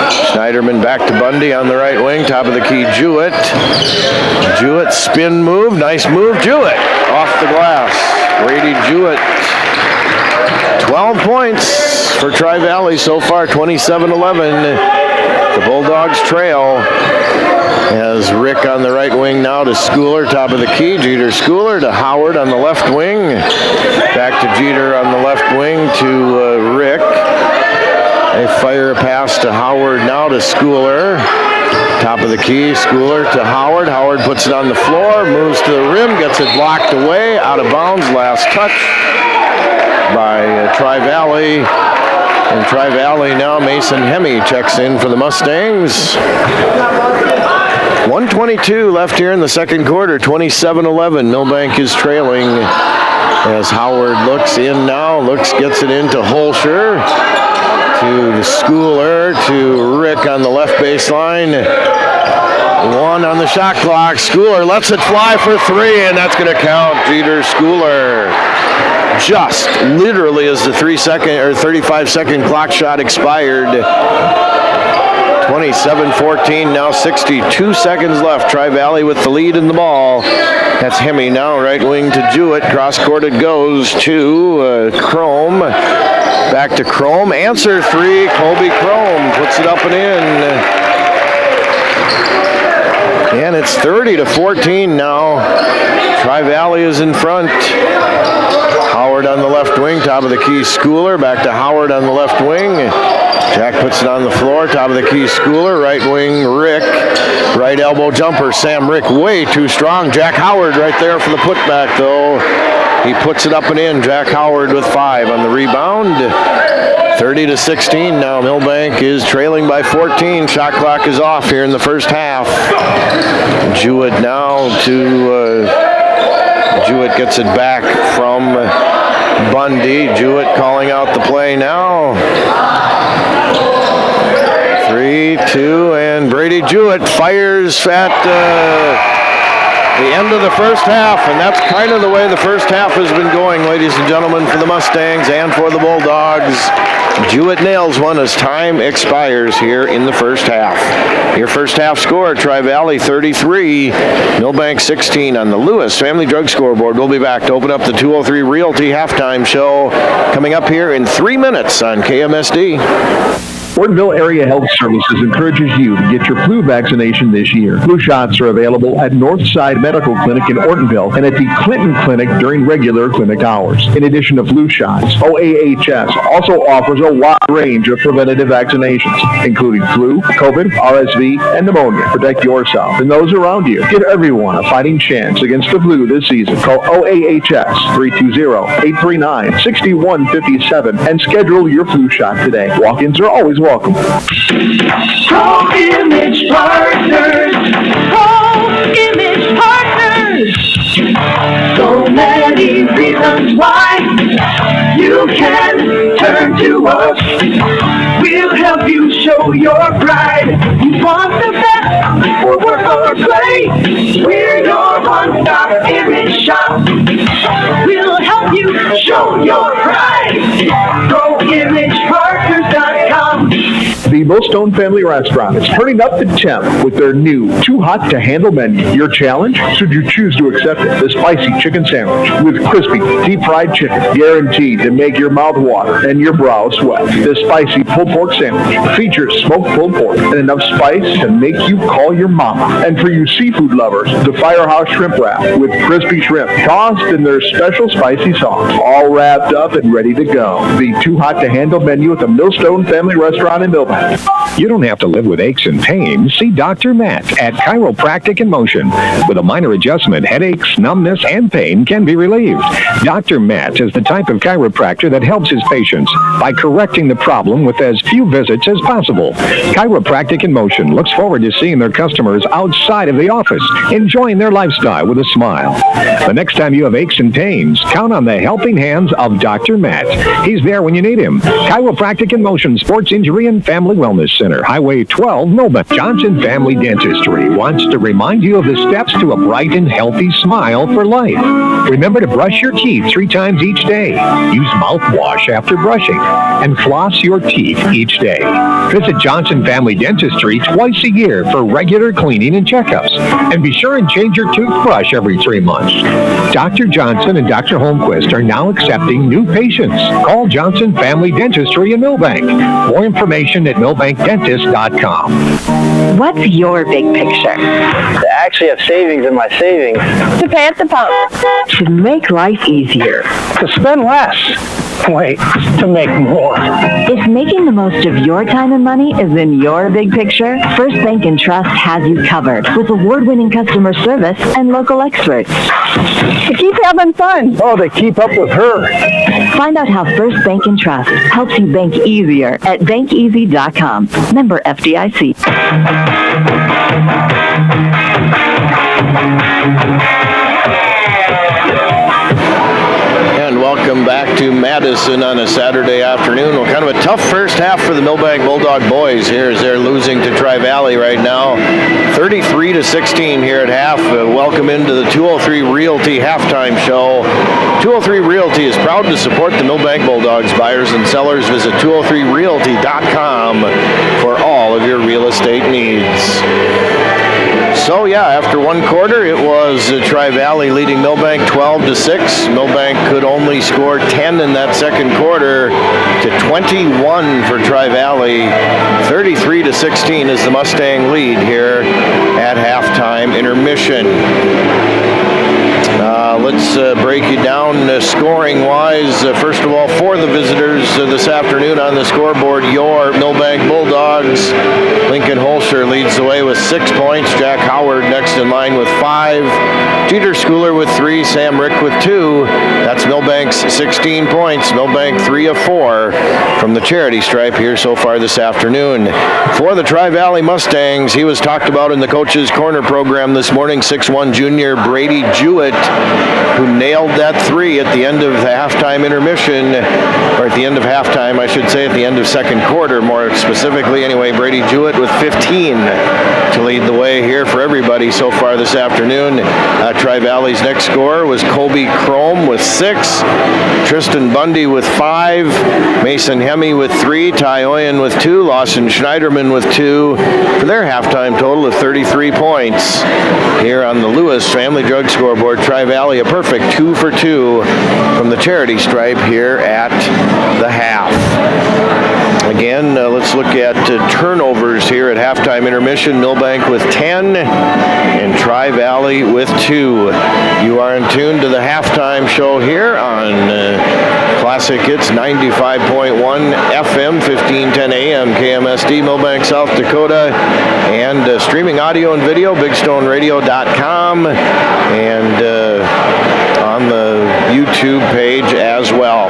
Schneiderman back to Bundy on the right wing. Top of the key, Jewett. Jewett spin move. Nice move. Jewett off the glass. Brady Jewett. 12 points for Tri-Valley so far. 27-11. The Bulldogs trail. As Rick on the right wing now to Schooler, top of the key. Jeter Schooler to Howard on the left wing. Back to Jeter on the left wing to Rick. They fire a pass to Howard now to Schooler. Top of the key, Schooler to Howard. Howard puts it on the floor, moves to the rim, gets it blocked away, out of bounds. Last touch by Tri-Valley. And Tri-Valley now, Mason Hemme checks in for the Mustangs. 1:22 left here in the second quarter, 27-11. Milbank is trailing as Howard looks in now, gets it into Holscher, to the Schooler, to Rick on the left baseline. 1 on the shot clock. Schooler lets it fly for 3, and that's going to count. Jeter Schooler. Just literally as the 35-second clock shot expired. 27-14, now 62 seconds left. Tri-Valley with the lead in the ball. That's Hemme now, right wing to Jewett. Cross-court it goes to Chrome. Back to Chrome. Answer 3, Colby Chrome puts it up and in. And it's 30-14 now. Tri-Valley is in front. Howard on the left wing, top of the key, Schooler. Back to Howard on the left wing. Jack puts it on the floor, top of the key, Schooler. Right wing, Rick. Right elbow jumper, Sam Rick, way too strong. Jack Howard right there for the putback, though. He puts it up and in. Jack Howard with 5 on the rebound. 30-16 now. Milbank is trailing by 14. Shot clock is off here in the first half. Jewett now to... Jewett gets it back from Bundy. Jewett calling out the play now. 3-2, and Brady Jewett fires at the end of the first half, and that's kind of the way the first half has been going, ladies and gentlemen, for the Mustangs and for the Bulldogs. Jewett nails one as time expires here in the first half. Your first half score, Tri-Valley 33, Milbank 16 on the Lewis Family Drug Scoreboard. We'll be back to open up the 203 Realty halftime show coming up here in 3 minutes on KMSD. Ortonville Area Health Services encourages you to get your flu vaccination this year. Flu shots are available at Northside Medical Clinic in Ortonville and at the Clinton Clinic during regular clinic hours. In addition to flu shots, OAHS also offers a wide range of preventative vaccinations, including flu, COVID, RSV, and pneumonia. Protect yourself and those around you. Give everyone a fighting chance against the flu this season. Call OAHS 320-839-6157 and schedule your flu shot today. Walk-ins are always welcome. Home Image Partners. Home Image Partners. So many reasons why you can turn to us. We'll help you show your pride. You want or work or play, we're your one-stop image shop. We'll help you show your pride. GoImagePartners.com. The Millstone Family Restaurant is turning up the temp with their new Too Hot to Handle menu. Your challenge? Should you choose to accept it, the spicy chicken sandwich with crispy, deep-fried chicken, guaranteed to make your mouth water and your brow sweat. The spicy pulled pork sandwich features smoked pulled pork and enough spice to make you call your mama. And for you seafood lovers, the Firehouse Shrimp Wrap with crispy shrimp tossed in their special spicy sauce, all wrapped up and ready to go. The Too Hot to Handle menu at the Millstone Family Restaurant in Milbank. You don't have to live with aches and pains. See Dr. Matt at Chiropractic in Motion. With a minor adjustment, headaches, numbness, and pain can be relieved. Dr. Matt is the type of chiropractor that helps his patients by correcting the problem with as few visits as possible. Chiropractic in Motion looks forward to seeing their customers outside of the office, enjoying their lifestyle with a smile. The next time you have aches and pains, count on the helping hands of Dr. Matt. He's there when you need him. Chiropractic in Motion, Sports Injury and Family Wellness Center, Highway 12, Milbank. Johnson Family Dentistry wants to remind you of the steps to a bright and healthy smile for life. Remember to brush your teeth 3 times each day. Use mouthwash after brushing. And floss your teeth each day. Visit Johnson Family Dentistry twice a year for regular cleaning and checkups. And be sure and change your toothbrush every 3 months. Dr. Johnson and Dr. Holmquist are now accepting new patients. Call Johnson Family Dentistry in Milbank. More information at milbankdentist.com. What's your big picture? To actually have savings in my savings. To pay at the pump. To make life easier. To spend less. Wait, to make more. If making the most of your time and money is in your big picture, First Bank & Trust has you covered with award-winning customer service and local experts. To keep having fun. Oh, to keep up with her. Find out how First Bank & Trust helps you bank easier at bankeasy.com. Member FDIC. And welcome back to Madison on a Saturday afternoon. Well, kind of a tough first half for the Milbank Bulldog boys here as they're losing to Tri-Valley right now. 33-16 here at half. Welcome into the 203 Realty halftime show. 203 Realty is proud to support the Milbank Bulldogs. Buyers and sellers visit 203realty.com for all of your real estate needs. So yeah, after one quarter, it was Tri-Valley leading Milbank 12-6. Milbank could only score 10 in that second quarter to 21 for Tri-Valley. 33-16 is the Mustang lead here at halftime intermission. Let's break you down scoring-wise. First of all, for the visitors this afternoon on the scoreboard, your Milbank Bulldogs. Lincoln Holscher leads the way with 6 points. Jack Howard next in line with 5. Jeter Schooler with 3. Sam Rick with 2. That's Milbank's 16 points. Milbank 3 of 4 from the charity stripe here so far this afternoon. For the Tri-Valley Mustangs, he was talked about in the Coach's Corner program this morning. 6'1" junior Brady Jewett, who nailed that 3 at the end of the halftime intermission, or at the end of halftime, I should say, at the end of second quarter, more specifically. Anyway, Brady Jewett with 15 to lead the way here for everybody so far this afternoon. Tri-Valley's next scorer was Colby Chrome with 6, Tristan Bundy with 5, Mason Hemme with 3, Ty Oyen with 2, Lawson Schneiderman with 2, for their halftime total of 33 points. Here on the Lewis Family Drug Scoreboard, Tri-Valley a perfect 2 for 2 from the charity stripe here at the half. Again, let's look at turnovers here at halftime intermission. Milbank with 10 and Tri-Valley with 2. You are in tune to the halftime show here on Classic Hits 95.1 FM, 1510 AM, KMSD, Milbank, South Dakota, and streaming audio and video, bigstoneradio.com, and on the YouTube page as well.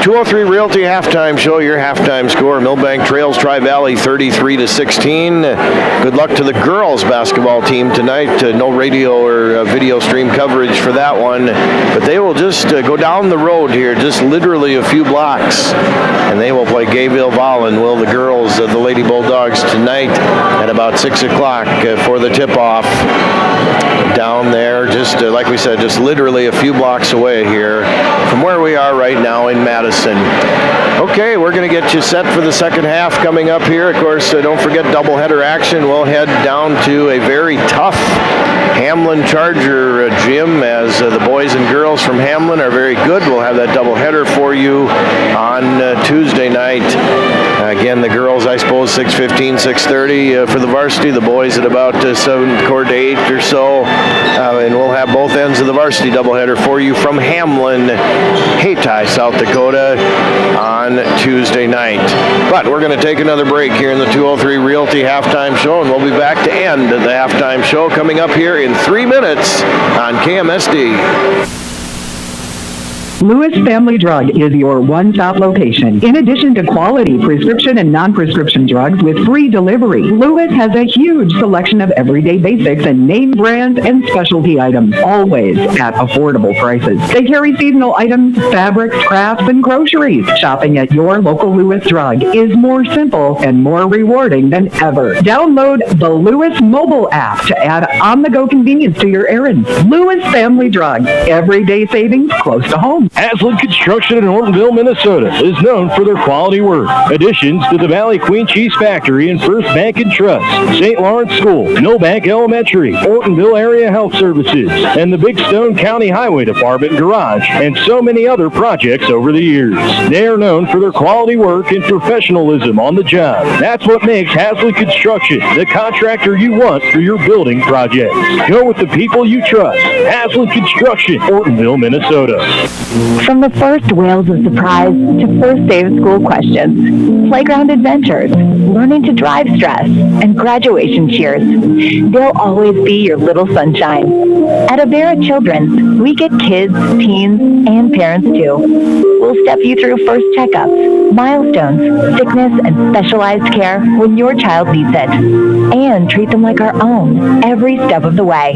203 Realty halftime show. Your halftime score: Milbank trails Tri-Valley 33-16. Good luck to the girls basketball team tonight. No radio or video stream coverage for that one, but they will just go down the road here, just literally a few blocks, and they will play Gayville Vollen. Will the girls of the Lady Bulldogs tonight at about 6 o'clock for the tip-off down there, just like we said, just literally a few blocks away here from where we are right now in Madison. Okay, we're going to get you set for the second half coming up here. Of course, don't forget doubleheader action. We'll head down to a very tough Hamlin Charger gym, as the boys and girls from Hamlin are very good. We'll have that doubleheader for you on Tuesday night. Again, the girls, I suppose, 6:15, 6:30 for the varsity. The boys at about 7 to 8 or so. And we'll have both ends of the varsity doubleheader for you from Hamlin, Hayti, South Dakota on Tuesday night. But we're going to take another break here in the 203 Realty halftime show, and we'll be back to end the halftime show coming up here in 3 minutes on KMSD. Lewis Family Drug is your one-stop location. In addition to quality prescription and non-prescription drugs with free delivery, Lewis has a huge selection of everyday basics and name brands and specialty items, always at affordable prices. They carry seasonal items, fabrics, crafts, and groceries. Shopping at your local Lewis Drug is more simple and more rewarding than ever. Download the Lewis mobile app to add on-the-go convenience to your errands. Lewis Family Drug, everyday savings close to home. Haslam Construction in Ortonville, Minnesota is known for their quality work. Additions to the Valley Queen Cheese Factory and First Bank and Trust, St. Lawrence School, Milbank Elementary, Ortonville Area Health Services, and the Big Stone County Highway Department Garage, and so many other projects over the years. They are known for their quality work and professionalism on the job. That's what makes Haslam Construction the contractor you want for your building projects. Go with the people you trust. Haslam Construction, Ortonville, Minnesota. From the first wails of surprise to first day of school questions, playground adventures, learning to drive stress, and graduation cheers, they'll always be your little sunshine. At Avera Children's, we get kids, teens, and parents too. We'll step you through first checkups, milestones, sickness, and specialized care when your child needs it, and treat them like our own every step of the way.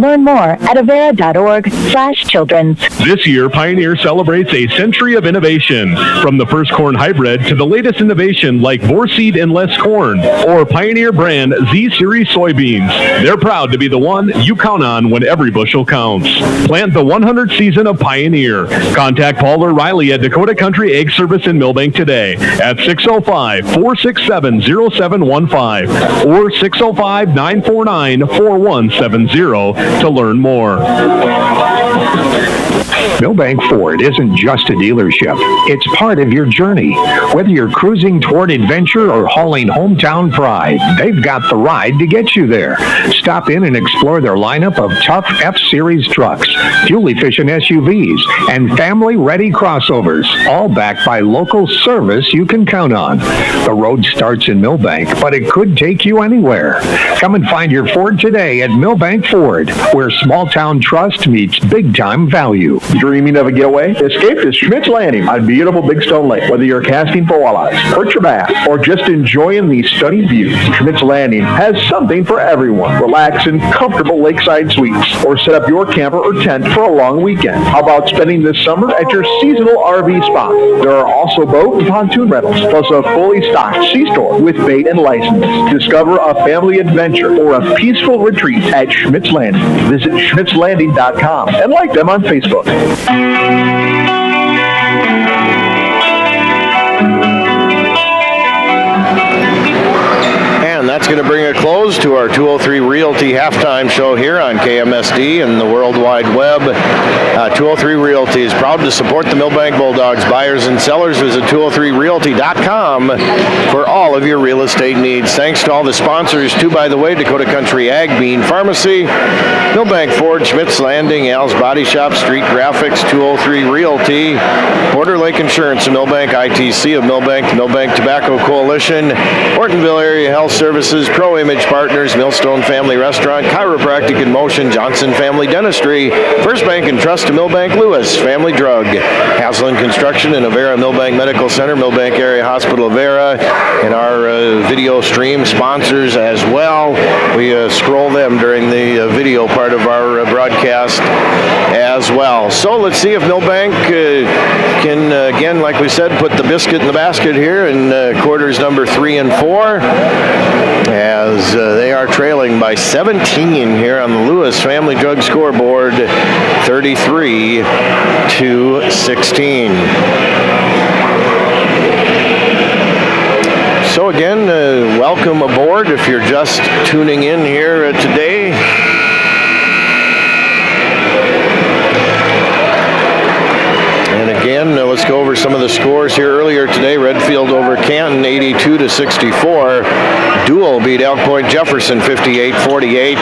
Learn more at avera.org/children's. This year, Pioneer celebrates a century of innovation. From the first corn hybrid to the latest innovation like Vorseed and Less Corn, or Pioneer brand Z-Series soybeans. They're proud to be the one you count on when every bushel counts. Plant the 100th season of Pioneer. Contact Paul or Riley at Dakota Country Egg Service in Milbank today at 605-467-0715 or 605-949-4170 to learn more. Milbank Ford isn't just a dealership. It's part of your journey. Whether you're cruising toward adventure or hauling hometown pride, they've got the ride to get you there. Stop in and explore their lineup of tough F-Series trucks, fuel-efficient SUVs, and family-ready crossovers, all backed by local service you can count on. The road starts in Milbank, but it could take you anywhere. Come and find your Ford today at Milbank Ford, where small-town trust meets big-time value. Dreaming of a getaway? Escape to Schmidt's Landing on beautiful Big Stone Lake. Whether you're casting for walleyes, perch or bass, or just enjoying these stunning views, Schmidt's Landing has something for everyone. Relax in comfortable lakeside suites, or set up your camper or tent for a long weekend. How about spending this summer at your seasonal RV spot? There are also boat and pontoon rentals, plus a fully stocked C-store with bait and license. Discover a family adventure or a peaceful retreat at Schmidt's Landing. Visit schmidtslanding.com and like them on Facebook. And that's going to bring a close to our 203 Realty halftime show here on KMSD and the World Wide Web. 203 Realty is proud to support the Milbank Bulldogs. Buyers and sellers visit 203realty.com for all of your real estate needs. Thanks to all the sponsors, too, by the way, Dakota Country Ag, Bean Pharmacy, Milbank Ford, Schmidt's Landing, Al's Body Shop, Street Graphics, 203 Realty, Border Lake Insurance, and Milbank ITC of Milbank, the Milbank Tobacco Coalition, Ortonville Area Health Service, Services, Pro Image Partners, Millstone Family Restaurant, Chiropractic in Motion, Johnson Family Dentistry, First Bank and Trust to Milbank Lewis, Family Drug, Haslam Construction and Avera Milbank Medical Center, Milbank Area Hospital Avera, and our video stream sponsors as well. We scroll them during the video part of our broadcast as well. So let's see if Milbank can, again, like we said, put the biscuit in the basket here in quarters number 3 and 4, as they are trailing by 17 here on the Lewis Family Drug scoreboard, 33-16. So again, welcome aboard if you're just tuning in here today. And again, let's go over some of the scores here earlier today. Redfield over Canton, 82-64. Dual beat Elk Point Jefferson, 58-48.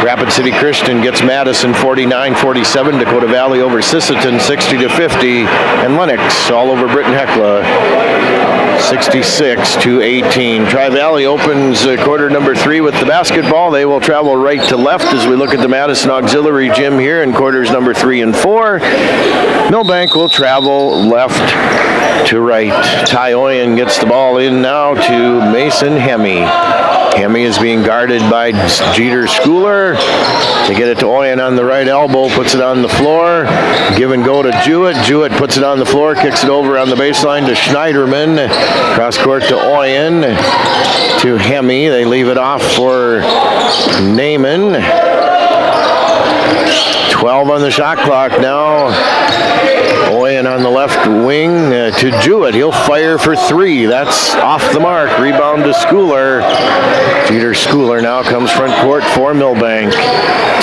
Rapid City Christian gets Madison, 49-47. Dakota Valley over Sisseton, 60-50. And Lennox all over Britton Hecla, 66-18. Tri-Valley opens quarter number 3 with the basketball. They will travel right to left as we look at the Madison Auxiliary Gym here in quarters number 3 and 4. Milbank will travel left to right. Ty Oyen gets the ball in now to Mason Hemme. Hemme is being guarded by Jeter Schooler. They get it to Oyen on the right elbow, puts it on the floor. Give and go to Jewett. Jewett puts it on the floor, kicks it over on the baseline to Schneiderman. Cross court to Oyen, to Hemme. They leave it off for Naaman. 12 on the shot clock now. Oyen on the left wing to Jewett. He'll fire for 3. That's off the mark. Rebound to Schooler. Jeter Schooler now comes front court for Milbank.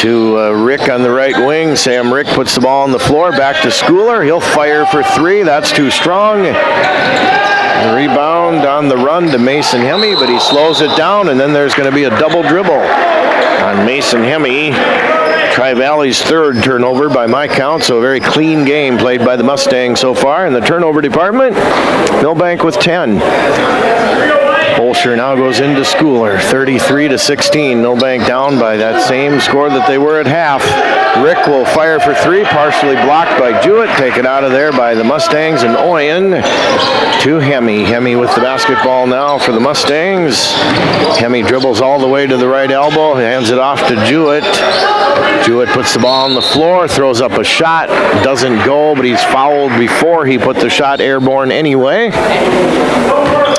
To Rick on the right wing. Sam Rick puts the ball on the floor. Back to Schooler. He'll fire for 3. That's too strong. The rebound on the run to Mason Hemme, but he slows it down, and then there's going to be a double dribble on Mason Hemme. Tri-Valley's third turnover by my count, so a very clean game played by the Mustangs so far. In the turnover department, Milbank with 10. Bolsher now goes into Schooler, 33-16. Milbank down by that same score that they were at half. Rick will fire for 3, partially blocked by Jewett. Taken out of there by the Mustangs, and Oyen to Hemme. Hemme with the basketball now for the Mustangs. Hemme dribbles all the way to the right elbow, hands it off to Jewett. Jewett puts the ball on the floor, throws up a shot, doesn't go, but he's fouled before he put the shot airborne anyway.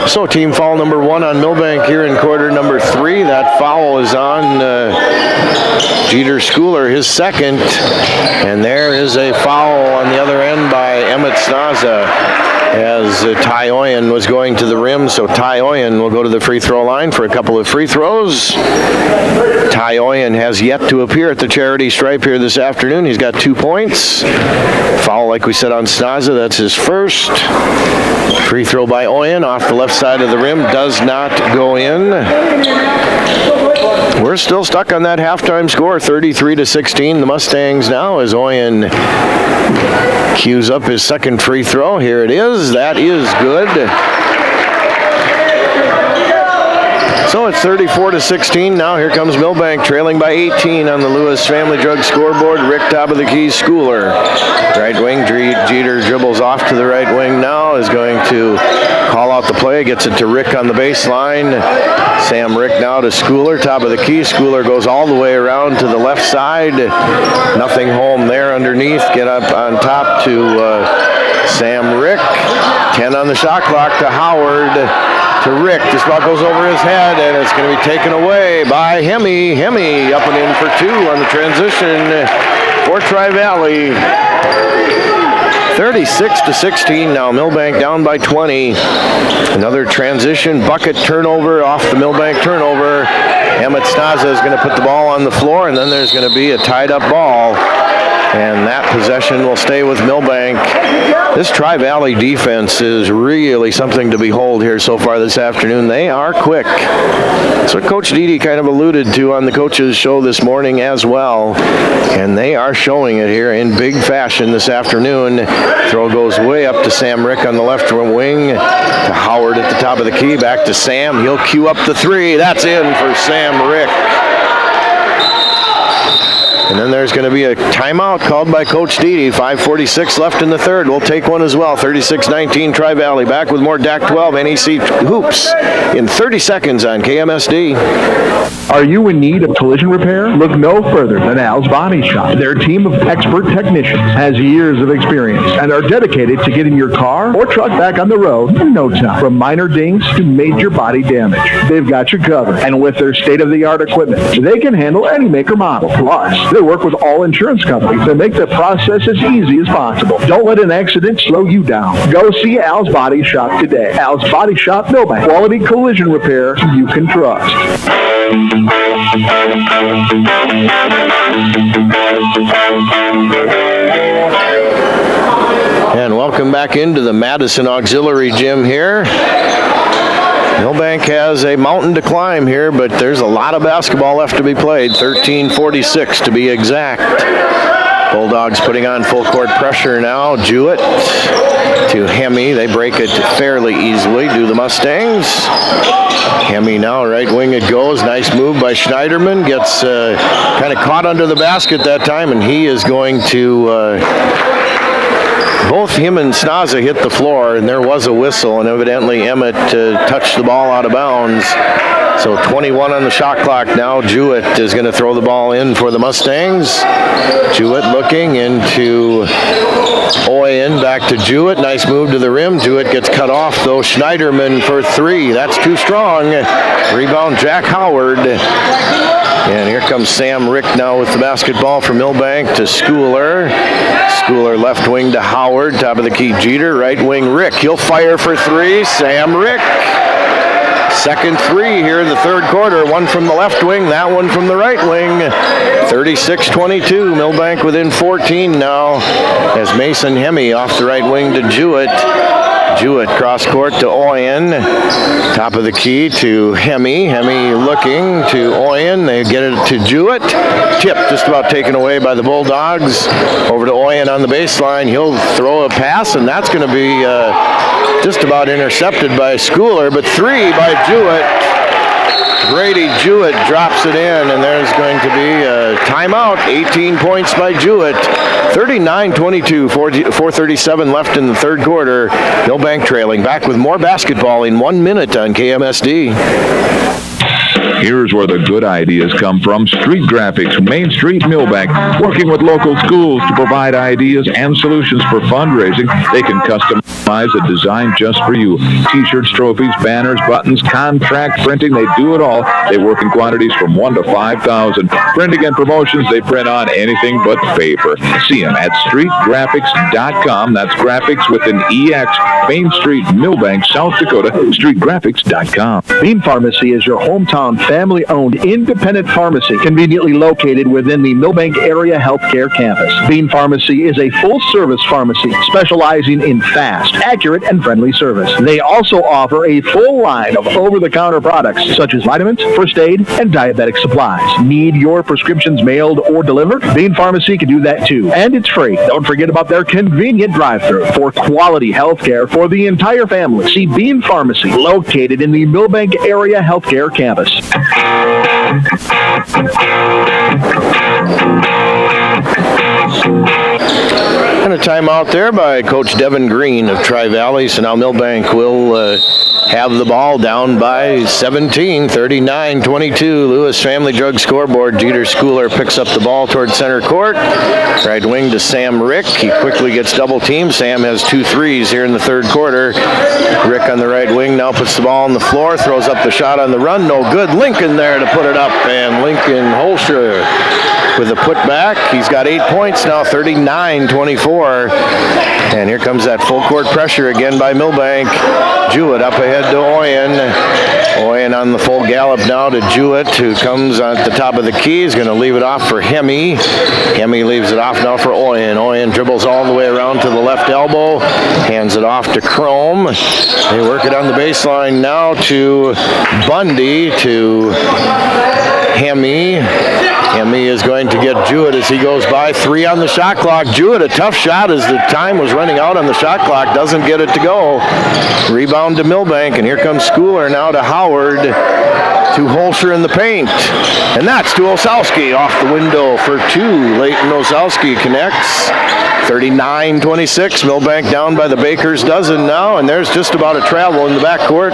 So team foul number 1 on Milbank here in quarter number 3. That foul is on Jeter Schooler, his second. And there is a foul on the other end by Emmett Snaza, as Ty Oyen was going to the rim. So Ty Oyen will go to the free throw line for a couple of free throws. Ty Oyen has yet to appear at the charity stripe here this afternoon. He's got 2 points. Foul, like we said, on Snaza. That's his first. Free throw by Oyen off the left side of the rim. Does not go in. We're still stuck on that halftime score, 33-16. The Mustangs now, as Oyen cues up his second free throw. Here it is. That is good. So it's 34-16. Now here comes Milbank trailing by 18 on the Lewis Family Drug scoreboard. Rick top of the key, Schooler. Right wing, Jeter dribbles off to the right wing now, is going to call out the play, gets it to Rick on the baseline. Sam Rick now to Schooler, top of the key. Schooler goes all the way around to the left side. Nothing home there underneath. Get up on top to Sam Rick. 10 on the shot clock to Howard. To Rick. This ball goes over his head, and it's going to be taken away by Hemme. Hemme up and in for 2 on the transition for Tri-Valley. 36-16 now. Milbank down by 20. Another transition bucket turnover off the Milbank turnover. Emmett Snaza is going to put the ball on the floor, and then there's going to be a tied up ball. And that possession will stay with Milbank. This Tri-Valley defense is really something to behold here so far this afternoon. They are quick. That's what Coach Dede kind of alluded to on the coaches show this morning as well. And they are showing it here in big fashion this afternoon. Throw goes way up to Sam Rick on the left wing. To Howard at the top of the key, back to Sam. He'll cue up the three. That's in for Sam Rick. And then there's going to be a timeout called by Coach Deedy. 5:46 left in the third. We'll take one as well. 36-19 Tri-Valley. Back with more DAC 12 NEC Hoops in 30 seconds on KMSD. Are you in need of collision repair? Look no further than Al's Body Shop. Their team of expert technicians has years of experience and are dedicated to getting your car or truck back on the road in no time. From minor dings to major body damage, they've got you covered. And with their state-of-the-art equipment, they can handle any make or model. Plus, they work with all insurance companies to make the process as easy as possible. Don't let an accident slow you down. Go see Al's Body Shop today. Al's Body Shop, Milbank. Quality collision repair you can trust. And welcome back into the Madison Auxiliary Gym here. Milbank has a mountain to climb here, but there's a lot of basketball left to be played. 13:46 to be exact. Bulldogs putting on full court pressure now. Jewett to Hemme. They break it fairly easily. Do the Mustangs. Hemme now, right wing it goes. Nice move by Schneiderman. Gets kind of caught under the basket that time, and he is going to... both him and Snaza hit the floor, and there was a whistle, and evidently Emmett touched the ball out of bounds. So 21 on the shot clock now. Jewett is going to throw the ball in for the Mustangs. Jewett looking into Oyen, back to Jewett. Nice move to the rim. Jewett gets cut off, though. Schneiderman for three. That's too strong. Rebound, Jack Howard. And here comes Sam Rick now with the basketball for Milbank to Schooler. Schooler left wing to Howard. Top of the key, Jeter. Right wing, Rick. He'll fire for three. Sam Rick. Second three here in the third quarter. One from the left wing, that one from the right wing. 36-22. Milbank within 14 now as Mason Hemme off the right wing to Jewett. Jewett cross court to Oyen. Top of the key to Hemme. Hemme looking to Oyen. They get it to Jewett. Tip just about taken away by the Bulldogs. Over to Oyen on the baseline. He'll throw a pass, and that's going to be just about intercepted by Schooler, but three by Jewett. Grady Jewett drops it in, and there's going to be a timeout. 18 points by Jewett. 39-22, 4:37 left in the third quarter. Milbank trailing. Back with more basketball in 1 minute on KMSD. Here's where the good ideas come from. Street Graphics, Main Street, Milbank, working with local schools to provide ideas and solutions for fundraising. They can customize a design just for you. T-shirts, trophies, banners, buttons, contract printing, they do it all. They work in quantities from 1 to 5,000. Printing and promotions, they print on anything but paper. See them at streetgraphics.com. That's graphics with an EX. Main Street, Milbank, South Dakota, streetgraphics.com. Bean Pharmacy is your hometown family-owned independent pharmacy conveniently located within the Milbank Area Healthcare Campus. Bean Pharmacy is a full-service pharmacy specializing in fast, accurate, and friendly service. They also offer a full line of over-the-counter products such as vitamins, first aid, and diabetic supplies. Need your prescriptions mailed or delivered? Bean Pharmacy can do that too, and it's free. Don't forget about their convenient drive-thru for quality healthcare for the entire family. See Bean Pharmacy, located in the Milbank Area Healthcare Campus. And a timeout there by Coach Devin Green of Tri-Valley. So now Milbank will have the ball down by 17, 39-22. Lewis Family Drug scoreboard. Jeter Schooler picks up the ball towards center court. Right wing to Sam Rick. He quickly gets double teamed. Sam has 2 threes here in the third quarter. Rick on the right wing now puts the ball on the floor, throws up the shot on the run. No good. Lincoln there to put it up, and Lincoln Holscher with a putback. He's got 8 points now, 39-24. And here comes that full court pressure again by Milbank. Jewett up ahead to Oyen. Oyen on the full gallop now to Jewett, who comes at the top of the key. He's going to leave it off for Hemme. Hemme leaves it off now for Oyen. Oyen dribbles all the way around to the left elbow. Hands it off to Chrome. They work it on the baseline now to Bundy, to Hemme. Hemme is going to get Jewett as he goes by. 3 on the shot clock. Jewett, a tough shot as the time was running out on the shot clock. Doesn't get it to go. Rebound rebound to Milbank, and here comes Schooler now to Howard, to Holscher in the paint. And that's to Osowski off the window for two. Leighton Osowski connects. 39-26, Milbank down by the baker's dozen now, and there's just about a travel in the backcourt.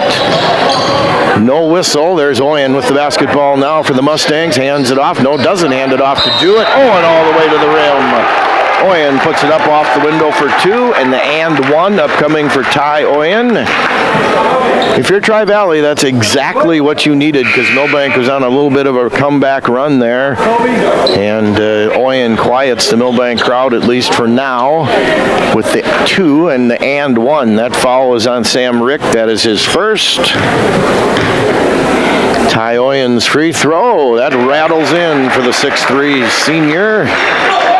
No whistle. There's Oyen with the basketball now for the Mustangs. Hands it off. No, doesn't hand it off to Jewett. Oyen all the way to the rim. Oyen puts it up off the window for two, and the and one upcoming for Ty Oyen. If you're Tri-Valley, that's exactly what you needed, because Milbank was on a little bit of a comeback run there. And Oyen quiets the Milbank crowd, at least for now, with the two and the and one. That foul was on Sam Rick. That is his first. Ty Oyen's free throw. That rattles in for the 6'3" senior.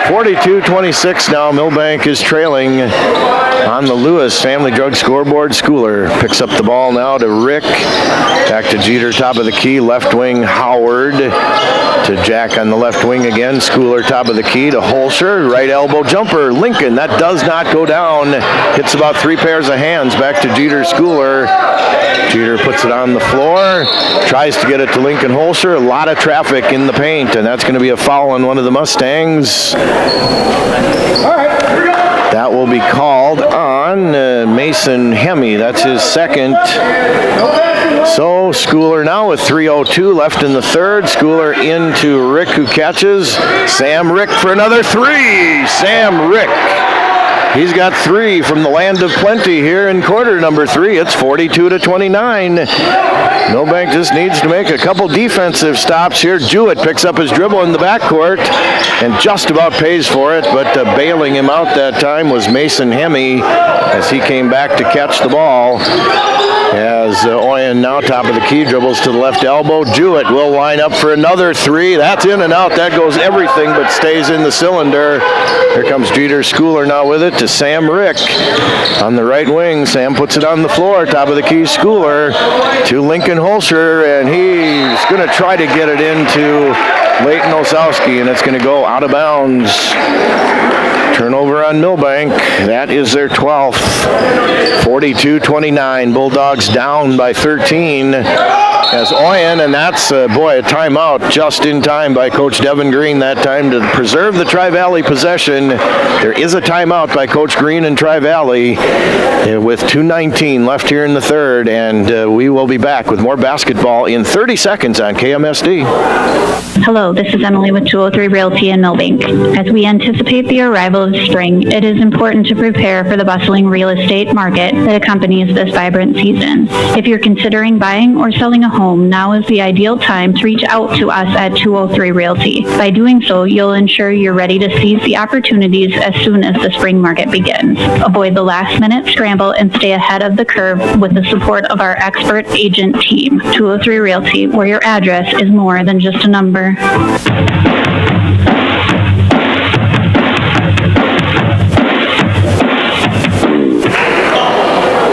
42-26 now. Milbank is trailing on the Lewis Family Drug scoreboard. Schooler picks up the ball now to Rick. Back to Jeter, top of the key. Left wing, Howard. To Jack on the left wing again. Schooler, top of the key to Holscher. Right elbow jumper. Lincoln. That does not go down. Hits about three pairs of hands. Back to Jeter, Schooler. Jeter puts it on the floor. Tries to get it to Lincoln Holscher. A lot of traffic in the paint, and that's going to be a foul on one of the Mustangs. That will be called on Mason Hemme. That's his second. So Schooler now with 3:02 left in the third. Schooler into Rick, who catches. Sam Rick for another three. Sam Rick. He's got three from the land of plenty here in quarter number three. It's 42-29. Milbank just needs to make a couple defensive stops here. Jewett picks up his dribble in the backcourt and just about pays for it, but bailing him out that time was Mason Hemme as he came back to catch the ball. As Oyen now top of the key, dribbles to the left elbow. Jewett will line up for another three. That's in and out. That goes everything but stays in the cylinder. Here comes Jeter, Schooler now with it to Sam Rick on the right wing. Sam puts it on the floor. Top of the key, Schooler to Lincoln Holscher, and he's going to try to get it into Leighton Osowski, and it's going to go out of bounds. Turnover on Milbank. That is their 12th. 42-29. Bulldogs down by 13. As Oyen, and that's, a timeout just in time by Coach Devin Green that time to preserve the Tri-Valley possession. There is a timeout by Coach Green in Tri-Valley with 2:19 left here in the third, and we will be back with more basketball in 30 seconds on KMSD. Hello, this is Emily with 203 Realty in Milbank. As we anticipate the arrival of spring, it is important to prepare for the bustling real estate market that accompanies this vibrant season. If you're considering buying or selling a home, now is the ideal time to reach out to us at 203 Realty. By doing so, you'll ensure you're ready to seize the opportunities as soon as the spring market begins. Avoid the last-minute scramble and stay ahead of the curve with the support of our expert agent team. 203 Realty, where your address is more than just a number.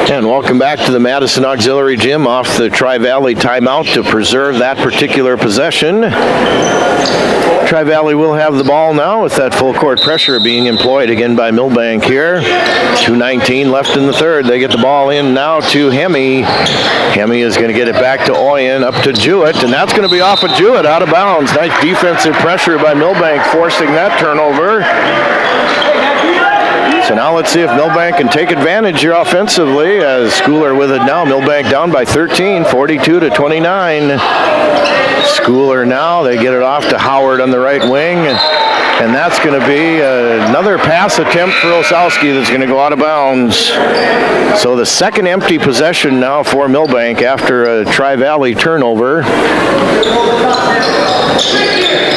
And welcome back to the Madison Auxiliary Gym off the Tri-Valley timeout to preserve that particular possession. Tri-Valley will have the ball now with that full court pressure being employed again by Milbank here. 2:19 left in the third. They get the ball in now to Hemme. Hemme is going to get it back to Oyen, up to Jewett, and that's going to be off of Jewett, out of bounds. Nice defensive pressure by Milbank, forcing that turnover. So now let's see if Milbank can take advantage here offensively, as Schooler with it now. Milbank down by 13, 42-29. Schooler now, they get it off to Howard on the right wing, and that's going to be another pass attempt for Osowski that's going to go out of bounds. So the second empty possession now for Milbank after a Tri-Valley turnover.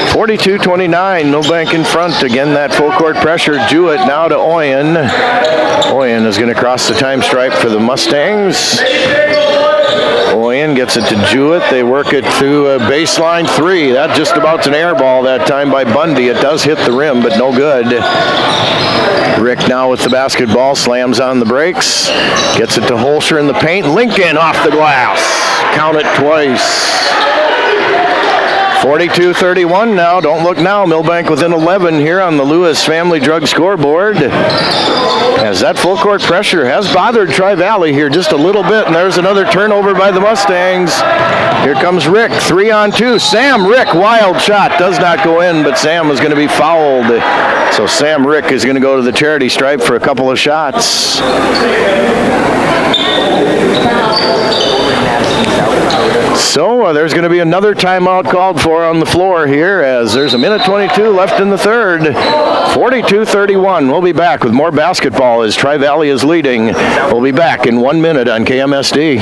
42-29, Milbank in front. Again, that full court pressure. Jewett now to Oyen. Oyen is going to cross the time stripe for the Mustangs. Oyen gets it to Jewett. They work it through a baseline three. That just about's an air ball that time by Bundy. It does hit the rim, but no good. Rick now with the basketball, slams on the brakes. Gets it to Holscher in the paint. Lincoln off the glass. Count it twice. 42-31 now. Don't look now. Milbank within 11 here on the Lewis Family Drug scoreboard. as that full court pressure has bothered Tri-Valley here just a little bit, and there's another turnover by the Mustangs. Here comes Rick, 3-on-2. Sam Rick, wild shot, does not go in, but Sam is going to be fouled. So Sam Rick is going to go to the charity stripe for a couple of shots. So there's going to be another timeout called for on the floor here, as there's a minute 22 left in the third. 42-31. We'll be back with more basketball as Tri-Valley is leading. We'll be back in 1 minute on KMSD.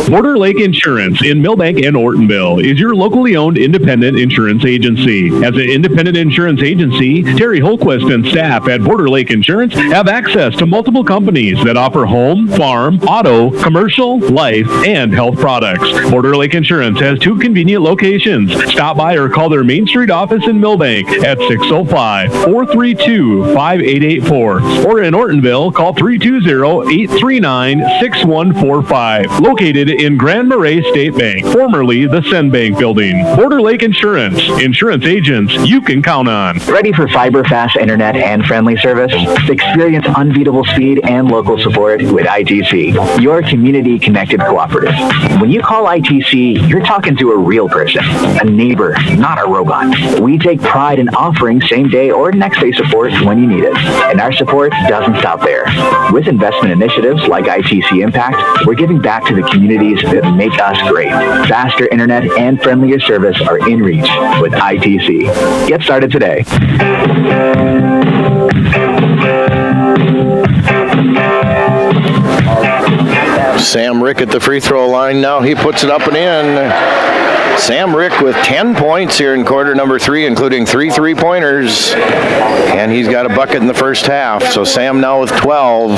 Border Lake Insurance in Milbank and Ortonville is your locally owned independent insurance agency. As an independent insurance agency, Terry Holquist and staff at Border Lake Insurance have access to multiple companies that offer home, farm, auto, commercial, life, and health products. Border Lake Insurance has 2 convenient locations. Stop by or call their Main Street office in Milbank at 605-432-5884. Or in Ortonville, call 320-839-6145. Located in Grand Marais State Bank, formerly the Sen Bank Building. Border Lake Insurance. Insurance agents you can count on. Ready for fiber-fast internet and friendly service? Experience unbeatable speed and local support with ITC, your community-connected cooperative. When you call ITC, you're talking to a real person, a neighbor, not a robot. We take pride in offering same-day or next-day support when you need it, and our support doesn't stop there. With investment initiatives like ITC Impact, we're giving back to the communities that make us great. Faster internet and friendlier service are in reach with ITC. Get started today. Sam Rick at the free throw line now. He puts it up and in. Sam Rick with 10 points here in quarter number 3, including 3 3-pointers. And he's got a bucket in the first half. So Sam now with 12.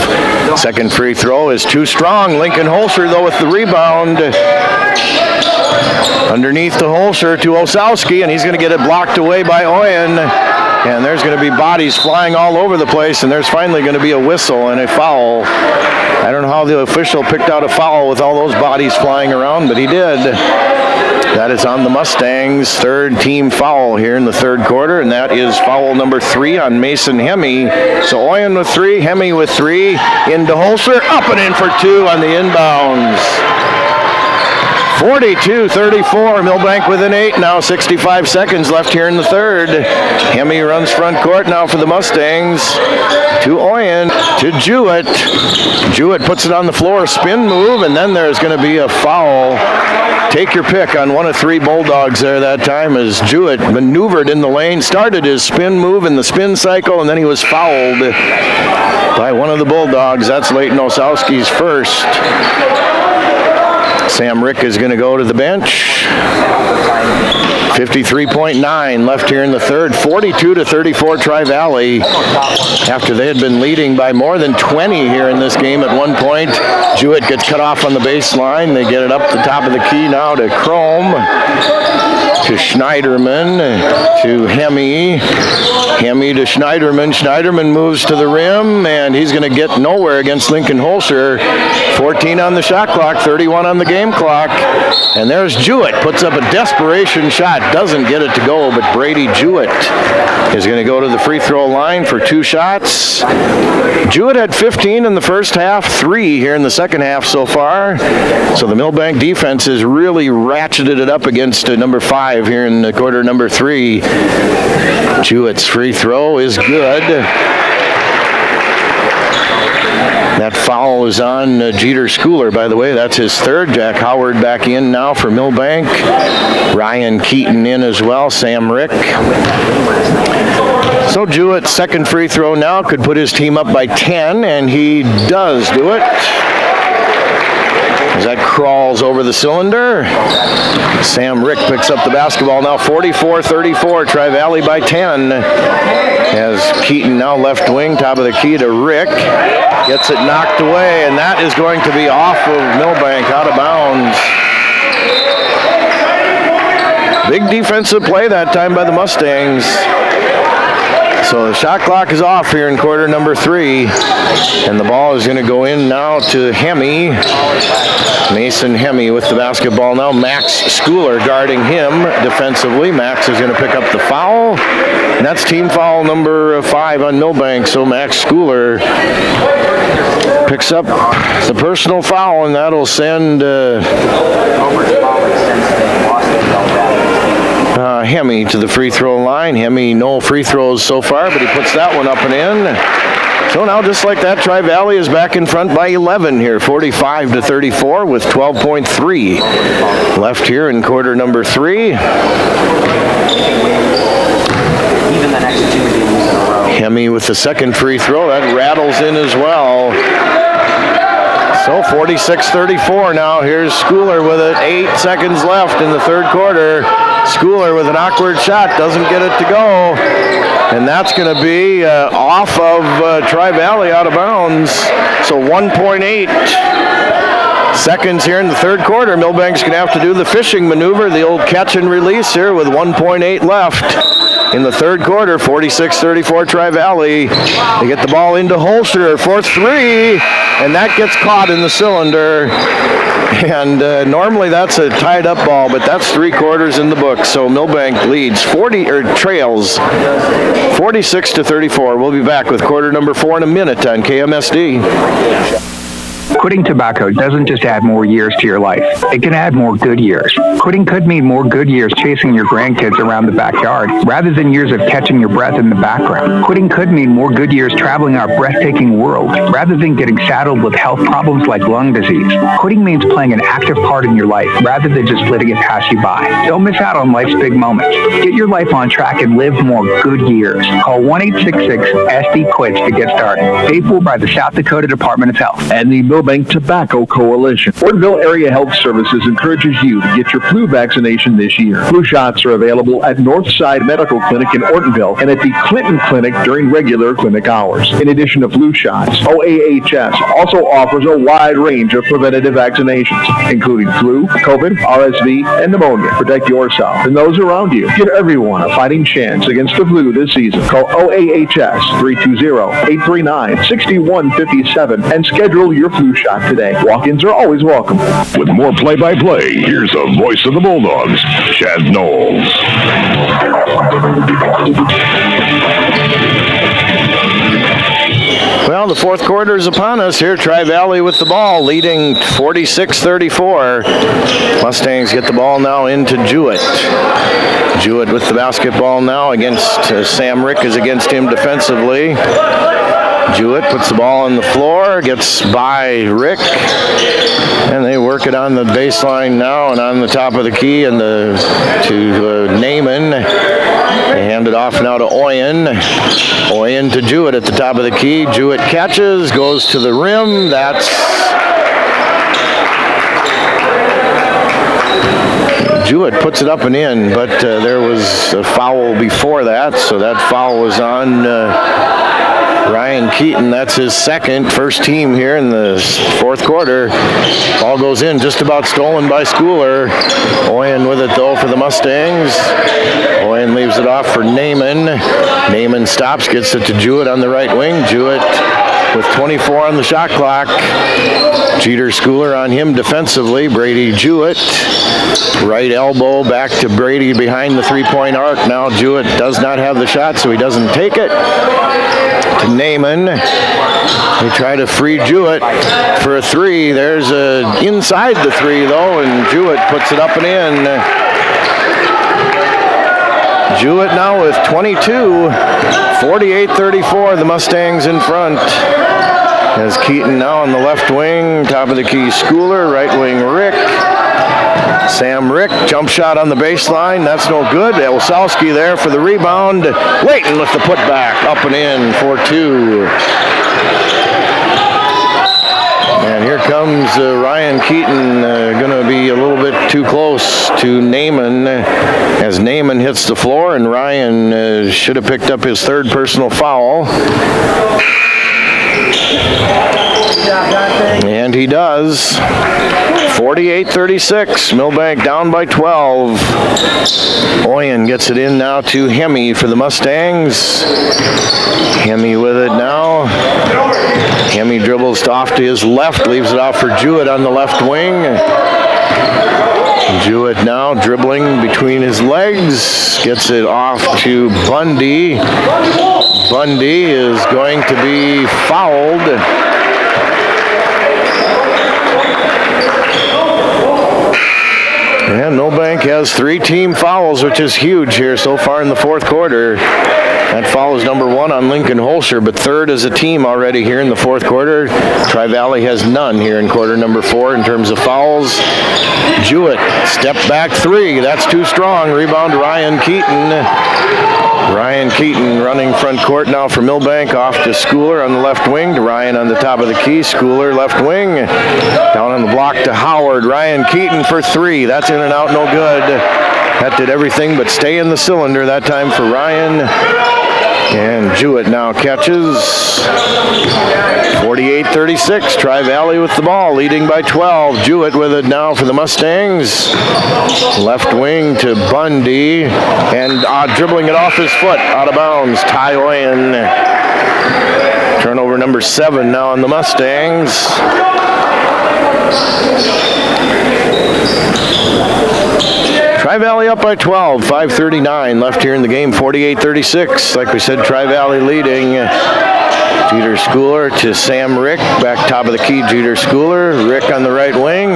Second free throw is too strong. Lincoln Holscher, though, with the rebound. Underneath to Holscher to Osowski, and he's going to get it blocked away by Oyen. And there's going to be bodies flying all over the place, and there's finally going to be a whistle and a foul. I don't know how the official picked out a foul with all those bodies flying around, but he did. That is on the Mustangs' third team foul here in the third quarter, and that is foul number 3 on Mason Hemme. So Oyen with 3, Hemme with 3, into Holscher, up and in for 2 on the inbounds. 42-34, Milbank with an 8 now, 65 seconds left here in the third. Hemme runs front court now for the Mustangs. To Oyen, to Jewett. Jewett puts it on the floor, spin move, and then there's going to be a foul. Take your pick on one of 3 Bulldogs there that time as Jewett maneuvered in the lane, started his spin move in the spin cycle, and then he was fouled by one of the Bulldogs. That's Leighton Osowski's first. Sam Rick is going to go to the bench. 53.9 left here in the third. 42-34 Tri-Valley. After they had been leading by more than 20 here in this game at one point. Jewett gets cut off on the baseline. They get it up the top of the key now to Chrome. To Schneiderman. To Hemme. Hemme to Schneiderman. Schneiderman moves to the rim, and he's going to get nowhere against Lincoln Holscher. 14 on the shot clock, 31 on the game clock. And there's Jewett. Puts up a desperation shot. Doesn't get it to go, but Brady Jewett is going to go to the free throw line for 2 shots. Jewett had 15 in the first half, 3 here in the second half so far. So the Milbank defense has really ratcheted it up against number 5 here in quarter number 3. Jewett's free throw is good. That foul is on Jeter Schooler, by the way. That's his third. Jack Howard back in now for Milbank. Ryan Keaton in as well. Sam Rick. So Jewett's second free throw now could put his team up by 10, and he does do it. As that crawls over the cylinder. Sam Rick picks up the basketball now. 44-34, Tri-Valley by 10. As Keaton now left wing, top of the key to Rick. Gets it knocked away, and that is going to be off of Milbank, out of bounds. Big defensive play that time by the Mustangs. So the shot clock is off here in quarter number 3. And the ball is going to go in now to Hemme. Mason Hemme with the basketball now. Max Schooler guarding him defensively. Max is going to pick up the foul. And that's team foul number 5 on Milbank. So Max Schooler picks up the personal foul, and that'll send Hemme to the free throw line. Hemme, no free throws so far, but he puts that one up and in. So now, just like that, Tri-Valley is back in front by 11 here, 45-34 with 12.3 left here in quarter number 3. Hemme with the second free throw. That rattles in as well. So 46-34 now. Here's Schooler with it. 8 seconds left in the third quarter. Schooler with an awkward shot. Doesn't get it to go. And that's going to be off of Tri-Valley, out of bounds. So 1.8 seconds here in the third quarter. Milbank's going to have to do the fishing maneuver, the old catch and release here with 1.8 left in the third quarter. 46-34 Tri-Valley. They get the ball into Holster for 3, and that gets caught in the cylinder. And normally that's a tied up ball, but that's 3 quarters in the book. So Milbank leads trails 46-34. We'll be back with quarter number 4 in a minute on KMSD. Quitting tobacco doesn't just add more years to your life. It can add more good years. Quitting could mean more good years chasing your grandkids around the backyard rather than years of catching your breath in the background. Quitting could mean more good years traveling our breathtaking world rather than getting saddled with health problems like lung disease. Quitting means playing an active part in your life rather than just letting it pass you by. Don't miss out on life's big moments. Get your life on track and live more good years. Call 1-866-SD-QUITS to get started. Paid for by the South Dakota Department of Health and the Milbank Tobacco Coalition. Ortonville Area Health Services encourages you to get your flu vaccination this year. Flu shots are available at Northside Medical Clinic in Ortonville and at the Clinton Clinic during regular clinic hours. In addition to flu shots, OAHS also offers a wide range of preventative vaccinations, including flu, COVID, RSV, and pneumonia. Protect yourself and those around you. Give everyone a fighting chance against the flu this season. Call OAHS 320-839-6157 and schedule your flu shot today. Walk-ins are always welcome. With more play-by-play, here's the voice of the Bulldogs, Chad Knowles. Well, the fourth quarter is upon us here. Tri-Valley with the ball, leading 46-34. Mustangs get the ball now into Jewett. Jewett with the basketball now against Sam Rick is against him defensively. Jewett puts the ball on the floor, gets by Rick, and they work it on the baseline now and on the top of the key and to Naaman. They hand it off now to Oyen. Oyen to Jewett at the top of the key. Jewett catches, goes to the rim. Jewett puts it up and in, but there was a foul before that, so that foul was on Ryan Keaton. That's his first team here in the fourth quarter. Ball goes in, just about stolen by Schooler. Oyen with it though for the Mustangs. Oyen leaves it off for Naaman. Naaman stops, gets it to Jewett on the right wing. Jewett with 24 on the shot clock. Jeter Schooler on him defensively. Brady Jewett. Right elbow back to Brady behind the three-point arc. Now Jewett does not have the shot, so he doesn't take it. To Naaman. They try to free Jewett for a 3. There's inside the 3 though, and Jewett puts it up and in. Jewett now with 22. 48-34, the Mustangs in front. As Keaton now on the left wing, top of the key Schooler, right wing Rick. Sam Rick, jump shot on the baseline, that's no good. Olsowski there for the rebound. Layton with the putback, up and in for 2. And here comes Ryan Keaton, going to be a little bit too close to Naaman as Naaman hits the floor, and Ryan should have picked up his third personal foul. And he does. 48-36, Milbank down by 12. Oyen gets it in now to Hemme for the Mustangs. Hemme with it now. Hemme Hemi dribbles off to his left, leaves it off for Jewett on the left wing. Jewett now dribbling between his legs, gets it off to Bundy. Bundy is going to be fouled. And Milbank has 3 team fouls, which is huge here so far in the fourth quarter. That foul is number 1 on Lincoln Holscher, but 3rd as a team already here in the fourth quarter. Tri-Valley has none here in quarter number 4 in terms of fouls. Jewett, step back 3. That's too strong. Rebound Ryan Keaton. Ryan Keaton running front court now for Milbank, off to Schooler on the left wing, to Ryan on the top of the key. Schooler left wing, down on the block to Howard. Ryan Keaton for 3. That's in and out, no good. That did everything but stay in the cylinder that time for Ryan. And Jewett now catches. 48-36, Tri-Valley with the ball, leading by 12. Jewett with it now for the Mustangs. Left wing to Bundy, and dribbling it off his foot, out of bounds, Ty Oyen. Turnover number 7 now on the Mustangs. Tri-Valley up by 12, 5:39 left here in the game, 48-36. Like we said, Tri-Valley leading. Jeter Schooler to Sam Rick, back top of the key, Jeter Schooler. Rick on the right wing.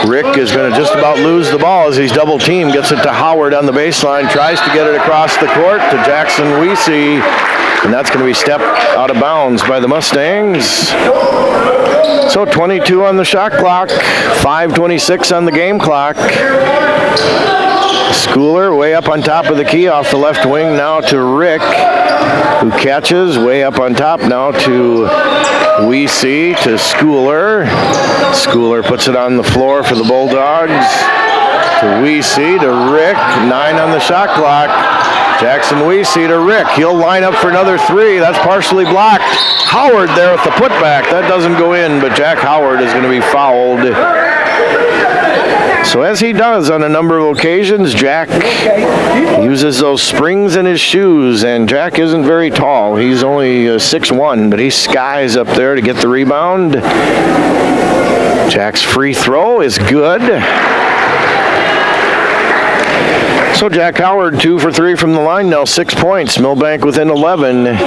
Rick is going to just about lose the ball as he's double teamed. Gets it to Howard on the baseline, tries to get it across the court to Jackson Weesey. And that's going to be stepped out of bounds by the Mustangs. So 22 on the shot clock, 5:26 on the game clock. Schooler way up on top of the key off the left wing now to Rick, who catches way up on top now to Weesey to Schooler. Schooler puts it on the floor for the Bulldogs. To Weesey to Rick, 9 on the shot clock. Jackson Weesey to Rick. He'll line up for another 3. That's partially blocked. Howard there with the putback. That doesn't go in, but Jack Howard is going to be fouled. So as he does on a number of occasions, Jack uses those springs in his shoes, and Jack isn't very tall. He's only 6'1", but he skies up there to get the rebound. Jack's free throw is good. So Jack Howard 2 for 3 from the line now, 6 points. Milbank within 11,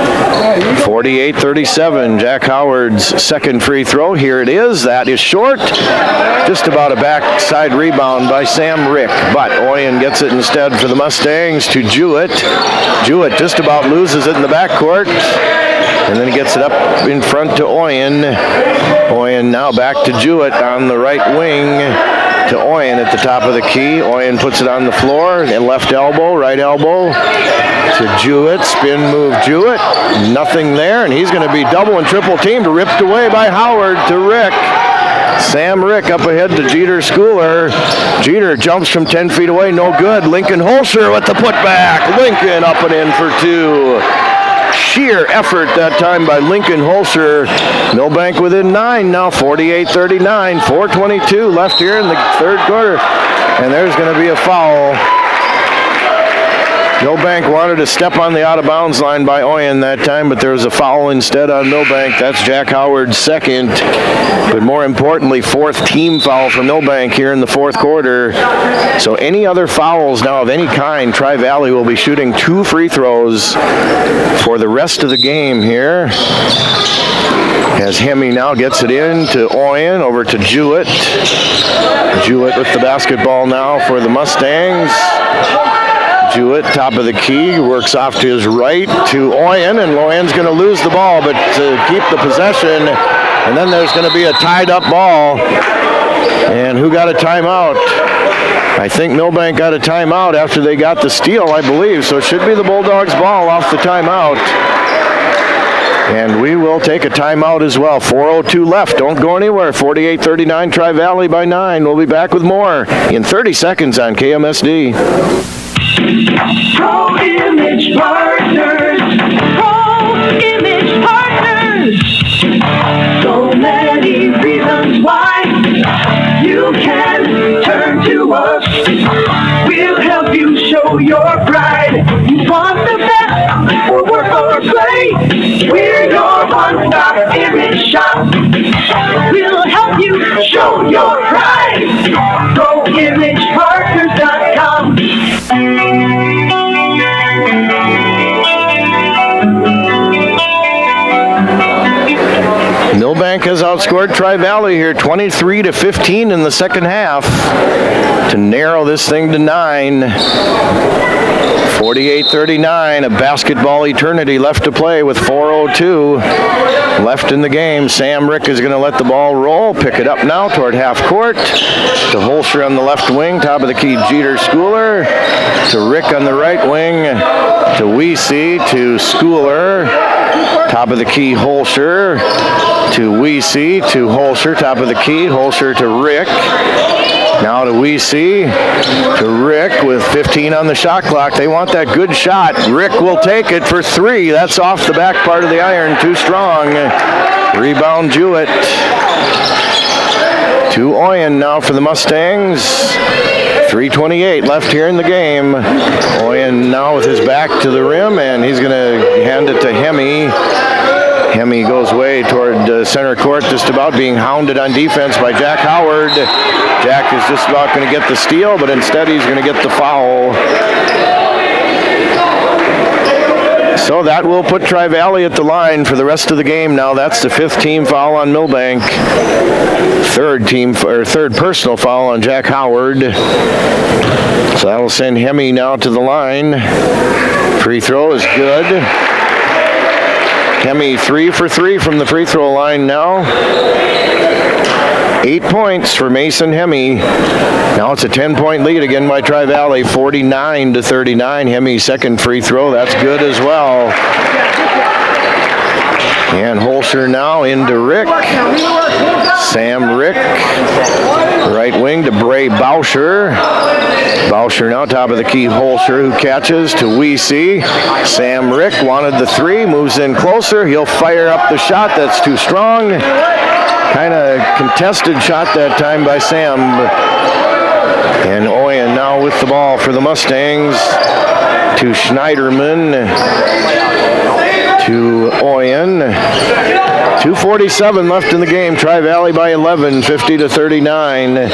48-37. Jack Howard's second free throw. Here it is. That is short. Just about a backside rebound by Sam Rick. But Oyen gets it instead for the Mustangs to Jewett. Jewett just about loses it in the backcourt. And then he gets it up in front to Oyen. Oyen now back to Jewett on the right wing. To Oyen at the top of the key. Oyen puts it on the floor, and left elbow, right elbow to Jewett. Spin move Jewett. Nothing there, and he's going to be double and triple teamed, ripped away by Howard to Rick. Sam Rick up ahead to Jeter Schooler. Jeter jumps from 10 feet away, no good. Lincoln Holscher with the putback. Lincoln up and in for 2. Sheer effort that time by Lincoln Holscher. Milbank within 9 now, 48-39, 4:22 left here in the third quarter. And there's going to be a foul. Milbank wanted to step on the out-of-bounds line by Oyen that time, but there was a foul instead on Milbank. That's Jack Howard's second, but more importantly, 4th team foul for Milbank here in the fourth quarter. So any other fouls now of any kind, Tri-Valley will be shooting 2 free throws for the rest of the game here. As Hemi now gets it in to Oyen, over to Jewett. Jewett with the basketball now for the Mustangs. Jewett, top of the key, works off to his right to Oyen, and Oyen's going to lose the ball, but to keep the possession, and then there's going to be a tied-up ball. And who got a timeout? I think Milbank got a timeout after they got the steal, I believe, so it should be the Bulldogs' ball off the timeout. And we will take a timeout as well. 4:02 left. Don't go anywhere. 48-39, Tri-Valley by 9. We'll be back with more in 30 seconds on KMSD. Pro Image Partners. Pro Image Partners. So many reasons why you can turn to us. We'll help you show your pride. You want the best for work or play. We're your one-stop image shop. We'll help you show your pride. GoImagePartners.com. Milbank has outscored Tri-Valley here 23-15 in the second half to narrow this thing to 9. 48-39, a basketball eternity left to play with 4:02 left in the game. Sam Rick is going to let the ball roll, pick it up now toward half court to Holscher on the left wing, top of the key Jeter Schooler, to Rick on the right wing, to Weesey, to Schooler, top of the key Holscher, to Weesey, to Holscher, top of the key, Holscher to Rick. Now to Weesey, to Rick with 15 on the shot clock. They want that good shot. Rick will take it for 3. That's off the back part of the iron, too strong. Rebound Jewett. To Oyen now for the Mustangs. 3:28 left here in the game. Oyen now with his back to the rim, and he's going to hand it to Hemme. Hemme goes way toward center court, just about being hounded on defense by Jack Howard. Jack is just about going to get the steal, but instead he's going to get the foul. So that will put Tri-Valley at the line for the rest of the game now. That's the 5th team foul on Milbank. Third personal foul on Jack Howard. So that will send Hemme now to the line. Free throw is good. Hemme 3 for 3 from the free throw line now. 8 points for Mason Hemme. Now it's a 10-point lead again by Tri-Valley, 49-39. Hemme's second free throw, that's good as well. And Holscher now into Rick. Sam Rick. Right wing to Bray Bauscher. Bauscher now top of the key, Holscher, who catches to Weesey. Sam Rick wanted the 3, moves in closer. He'll fire up the shot. That's too strong. Kind of contested shot that time by Sam. And Oyen now with the ball for the Mustangs. To Schneiderman. To Oyen. 2:47 left in the game. Tri-Valley by 11, 50-39.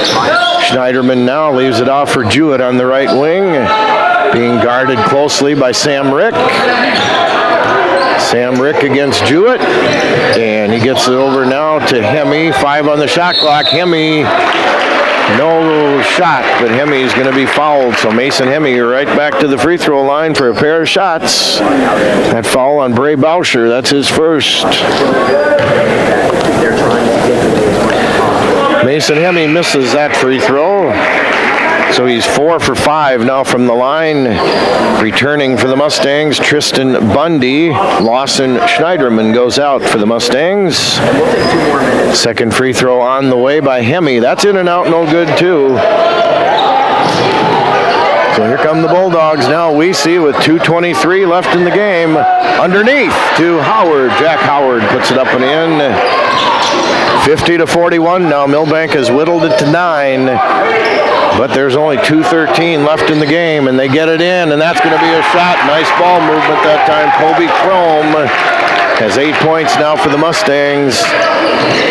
Schneiderman now leaves it off for Jewett on the right wing. Being guarded closely by Sam Rick. Sam Rick against Jewett. And he gets it over now to Hemme. 5 on the shot clock. Hemme, no shot, but Hemme's going to be fouled. So Mason Hemme right back to the free throw line for a pair of shots. That foul on Bray Bauscher, that's his first. Mason Hemme misses that free throw. So he's 4 for 5 now from the line. Returning for the Mustangs, Tristan Bundy. Lawson Schneiderman goes out for the Mustangs. Second free throw on the way by Hemme. That's in and out, no good too. So here come the Bulldogs now. Weesey with 2:23 left in the game. Underneath to Howard. Jack Howard puts it up and in. 50-41 now. Milbank has whittled it to 9. But there's only 2:13 left in the game, and they get it in, and that's going to be a shot. Nice ball movement that time. Kobe Chrome has 8 points now for the Mustangs.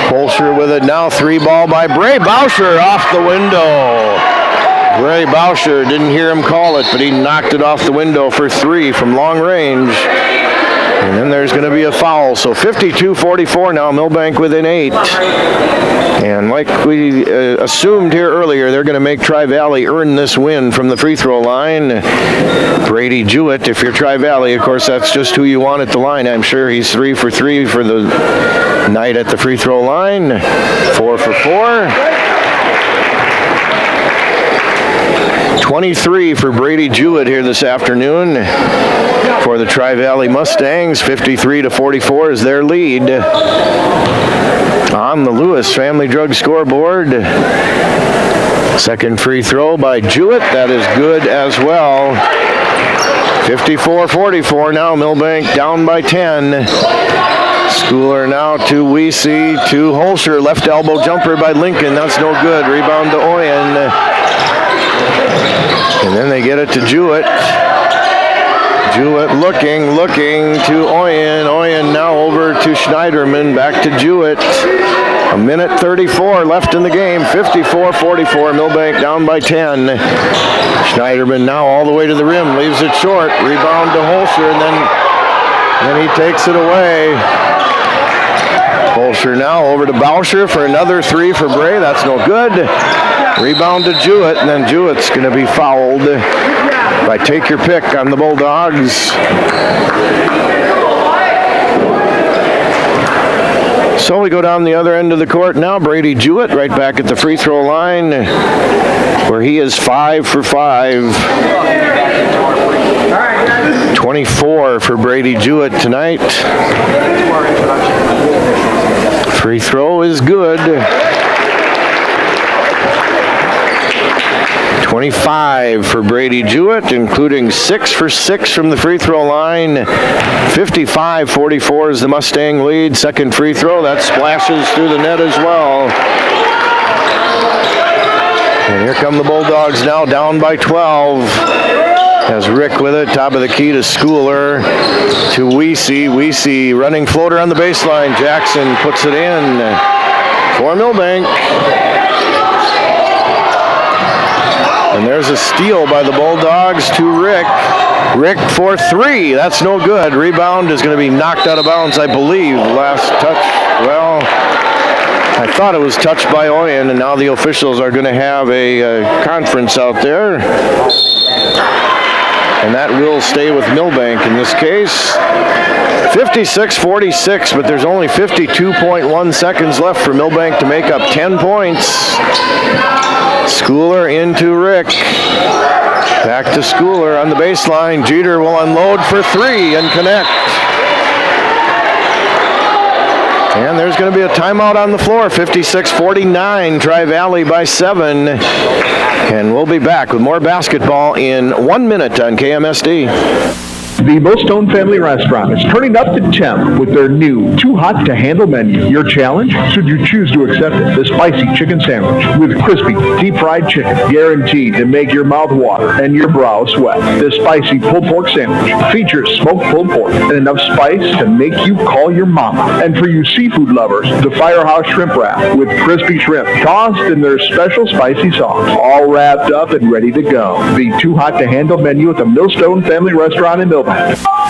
Holscher with it now. 3 ball by Bray Bauscher off the window. Bray Bauscher, didn't hear him call it, but he knocked it off the window for 3 from long range. And then there's going to be a foul. So 52-44 now, Milbank within 8. And like we assumed here earlier, they're going to make Tri-Valley earn this win from the free throw line. Brady Jewett, if you're Tri-Valley, of course, that's just who you want at the line. I'm sure he's 3 for 3 for the night at the free throw line. 4 for 4. 23 for Brady Jewett here this afternoon for the Tri-Valley Mustangs. 53-44 is their lead on the Lewis Family Drug scoreboard. Second free throw by Jewett. That is good as well. 54-44 now. Milbank down by 10. Schooler now to Weesey to Holscher. Left elbow jumper by Lincoln. That's no good. Rebound to Oyen. And then they get it to Jewett. Jewett looking to Oyen. Oyen now over to Schneiderman, back to Jewett. 1:34 left in the game, 54-44, Milbank down by 10. Schneiderman now all the way to the rim, leaves it short, rebound to Holscher, and then he takes it away. Holscher now over to Bauscher for another three for Bray, that's no good. Rebound to Jewett, and then Jewett's going to be fouled by Take Your Pick on the Bulldogs. So we go down the other end of the court now. Brady Jewett right back at the free throw line where he is 5 for 5. 24 for Brady Jewett tonight. Free throw is good. 25 for Brady Jewett, including 6 for 6 from the free throw line. 55-44 is the Mustang lead. Second free throw, that splashes through the net as well. And here come the Bulldogs now, down by 12. Has Rick with it, top of the key to Schooler, to Weesey. Weesey running floater on the baseline. Jackson puts it in for Milbank. And there's a steal by the Bulldogs to Rick. Rick for three. That's no good. Rebound is going to be knocked out of bounds, I believe. Last touch. Well, I thought it was touched by Oyen, and now the officials are going to have a conference out there. And that will stay with Milbank in this case. 56-46, but there's only 52.1 seconds left for Milbank to make up 10 points. Schooler into Rick. Back to Schooler on the baseline. Jeter will unload for three and connect. And there's going to be a timeout on the floor. 56-49, Tri-Valley by 7. And we'll be back with more basketball in 1 minute on KMSD. The Millstone Family Restaurant is turning up the temp with their new Too Hot to Handle menu. Your challenge, should you choose to accept it, the spicy chicken sandwich with crispy, deep-fried chicken, guaranteed to make your mouth water and your brow sweat. The spicy pulled pork sandwich features smoked pulled pork and enough spice to make you call your mama. And for you seafood lovers, the Firehouse Shrimp Wrap with crispy shrimp tossed in their special spicy sauce, all wrapped up and ready to go. The Too Hot to Handle menu at the Millstone Family Restaurant in Milbank.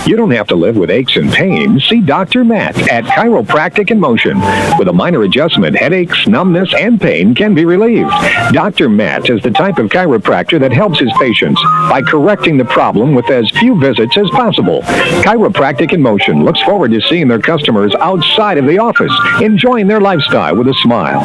You don't have to live with aches and pains. See Dr. Matt at Chiropractic in Motion. With a minor adjustment, headaches, numbness, and pain can be relieved. Dr. Matt is the type of chiropractor that helps his patients by correcting the problem with as few visits as possible. Chiropractic in Motion looks forward to seeing their customers outside of the office, enjoying their lifestyle with a smile.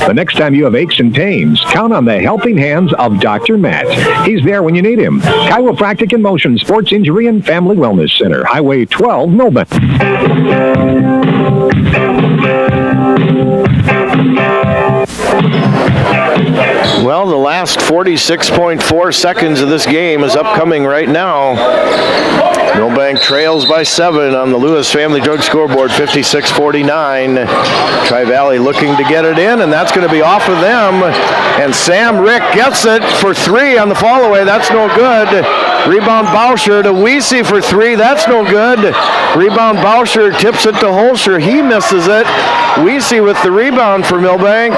The next time you have aches and pains, count on the helping hands of Dr. Matt. He's there when you need him. Chiropractic in Motion, Sports Injury and Family Wellness Center, Highway 12, Milbank. Well, the last 46.4 seconds of this game is upcoming right now. Milbank trails by 7 on the Lewis Family Drug scoreboard, 56-49. Tri-Valley looking to get it in, and that's going to be off of them. And Sam Rick gets it for three on the fall away. That's no good. Rebound Bauscher to Weesey for three. That's no good. Rebound Bauscher tips it to Holscher. He misses it. Weesey with the rebound for Milbank.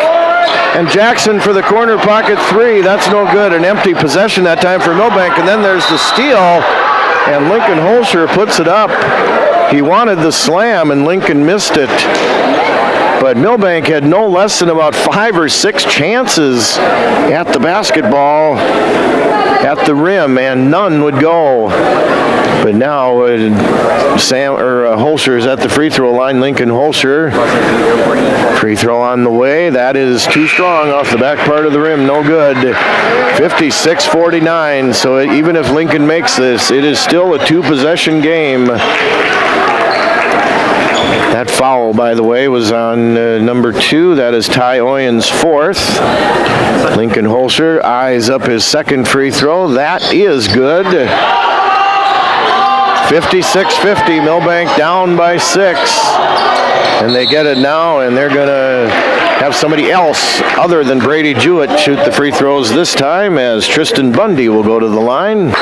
And Jackson for the corner pocket three. That's no good. An empty possession that time for Milbank. And then there's the steal. And Lincoln Holscher puts it up. He wanted the slam and Lincoln missed it. But Milbank had no less than about 5 or 6 chances at the basketball at the rim, and none would go. But now Holscher is at the free throw line. Lincoln Holscher, free throw on the way. That is too strong off the back part of the rim. No good. 56-49. So even if Lincoln makes this, it is still a 2-possession game. That foul, by the way, was on number 2. That is Ty Oyen's 4th. Lincoln Holscher eyes up his second free throw. That is good. 56-50, Milbank down by 6. And they get it now, and they're going to have somebody else other than Brady Jewett shoot the free throws this time, as Tristan Bundy will go to the line.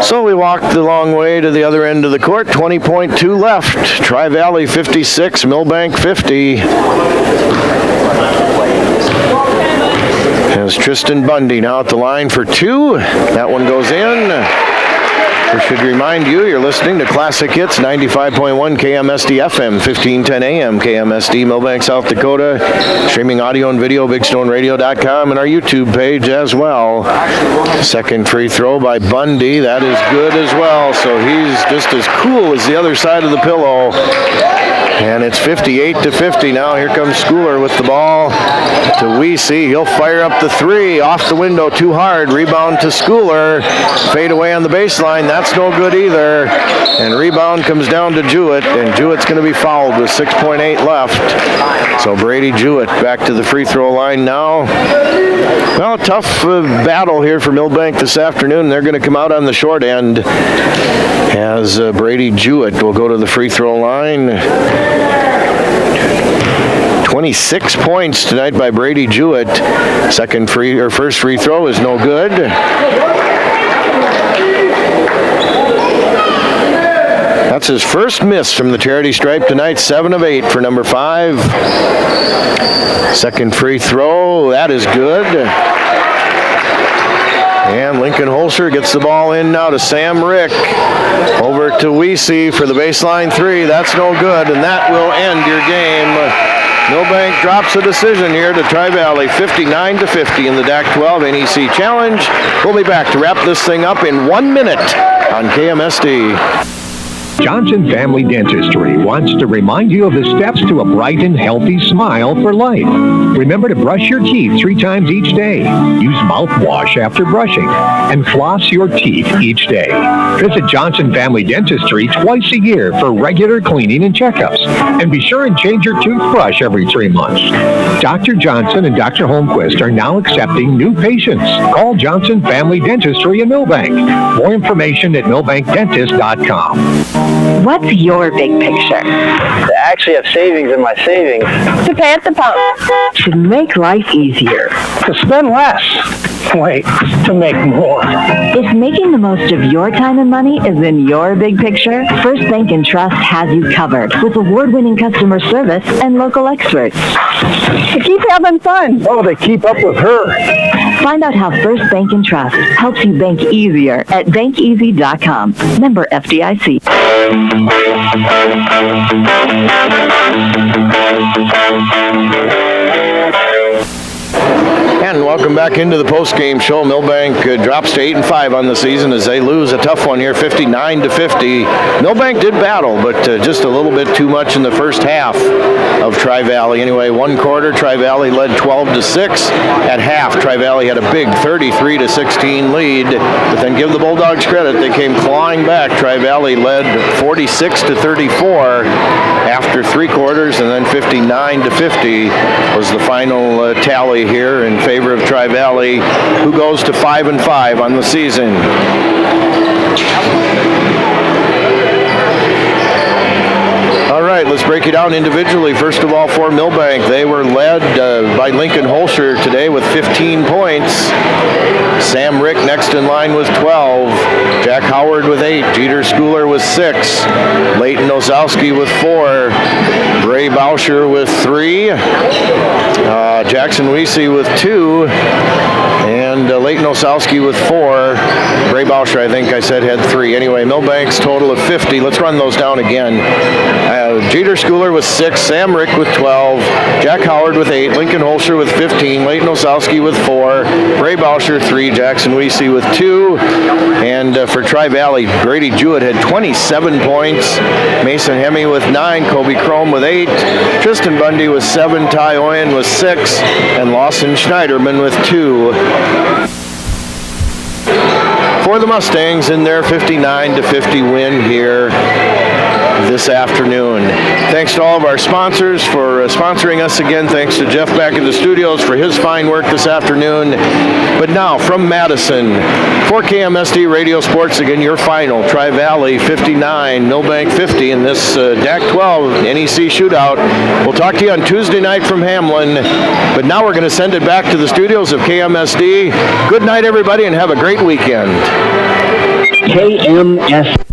So we walked the long way to the other end of the court. 20.2 left. Tri-Valley 56, Milbank 50. As Tristan Bundy now at the line for two. That one goes in. We should remind you, you're listening to Classic Hits 95.1 KMSD FM, 1510 AM, KMSD, Milbank, South Dakota. Streaming audio and video, BigStoneRadio.com, and our YouTube page as well. Second free throw by Bundy. That is good as well. So he's just as cool as the other side of the pillow. And it's 58-50 now. Here comes Schooler with the ball to Weesey. He'll fire up the three. Off the window, too hard. Rebound to Schooler. Fade away on the baseline. That's no good either. And rebound comes down to Jewett. And Jewett's going to be fouled with 6.8 left. So Brady Jewett back to the free throw line now. Well, a tough battle here for Milbank this afternoon. They're going to come out on the short end as Brady Jewett will go to the free throw line. 26 points tonight by Brady Jewett. First free throw is no good. That's his first miss from the charity stripe tonight. 7 of 8 for number 5. Second free throw, that is good. And Lincoln Holscher gets the ball in now to Sam Rick. Over to Weesey for the baseline three. That's no good, and that will end your game. Milbank drops a decision here to Tri-Valley, 59-50 in the DAC-12 NEC Challenge. We'll be back to wrap this thing up in 1 minute on KMSD. Johnson Family Dentistry wants to remind you of the steps to a bright and healthy smile for life. Remember to brush your teeth 3 times each day. Use mouthwash after brushing. And floss your teeth each day. Visit Johnson Family Dentistry twice a year for regular cleaning and checkups. And be sure and change your toothbrush every 3 months. Dr. Johnson and Dr. Holmquist are now accepting new patients. Call Johnson Family Dentistry in Milbank. More information at milbankdentist.com. What's your big picture? To actually have savings in my savings. To pay at the pump. To make life easier. To spend less. Wait, to make more. If making the most of your time and money is in your big picture, First Bank & Trust has you covered with award-winning customer service and local experts. To keep having fun. Oh, to keep up with her. Find out how First Bank & Trust helps you bank easier at bankeasy.com. Member FDIC. And welcome back into the post-game show. Milbank drops to 8-5 on the season as they lose a tough one here, 59-50. Milbank did battle, but just a little bit too much in the first half of Tri-Valley. Anyway, one quarter, Tri-Valley led 12-6. At half, Tri-Valley had a big 33-16 lead. But then give the Bulldogs credit, they came clawing back. Tri-Valley led 46-34 after 3 quarters, and then 59-50 was the final tally here in favor of Tri-Valley, who goes to 5-5 on the season. All right, let's break it down individually. First of all, for Milbank, they were led by Lincoln Holscher today with 15 points. Sam Rick next in line with 12. Jack Howard with 8. Jeter Schooler with 6. Leighton Ozowski with 4. Bray Bauscher with 3. Jackson Weesey with 2. And Leighton Osowski with 4. Bray Bauscher, I think I said, had 3. Anyway, Milbank's total of 50. Let's run those down again. Jeter Schooler with 6. Sam Rick with 12. Jack Howard with 8. Lincoln Holscher with 15. Leighton Osowski with 4. Bray Bauscher 3. Jackson Weesey with 2. And for Tri-Valley, Brady Jewett had 27 points. Mason Hemme with 9. Kobe Chrome with 8. Tristan Bundy with 7. Ty Oyen with 6. And Lawson Schneiderman with 2. For the Mustangs in their 59-50 win here this afternoon. Thanks to all of our sponsors for sponsoring us again. Thanks to Jeff back in the studios for his fine work this afternoon. But now from Madison, for KMSD Radio Sports, again, your final. Tri-Valley 59, Milbank 50 in this DAC-12 NEC shootout. We'll talk to you on Tuesday night from Hamlin. But now we're going to send it back to the studios of KMSD. Good night, everybody, and have a great weekend. KMSD.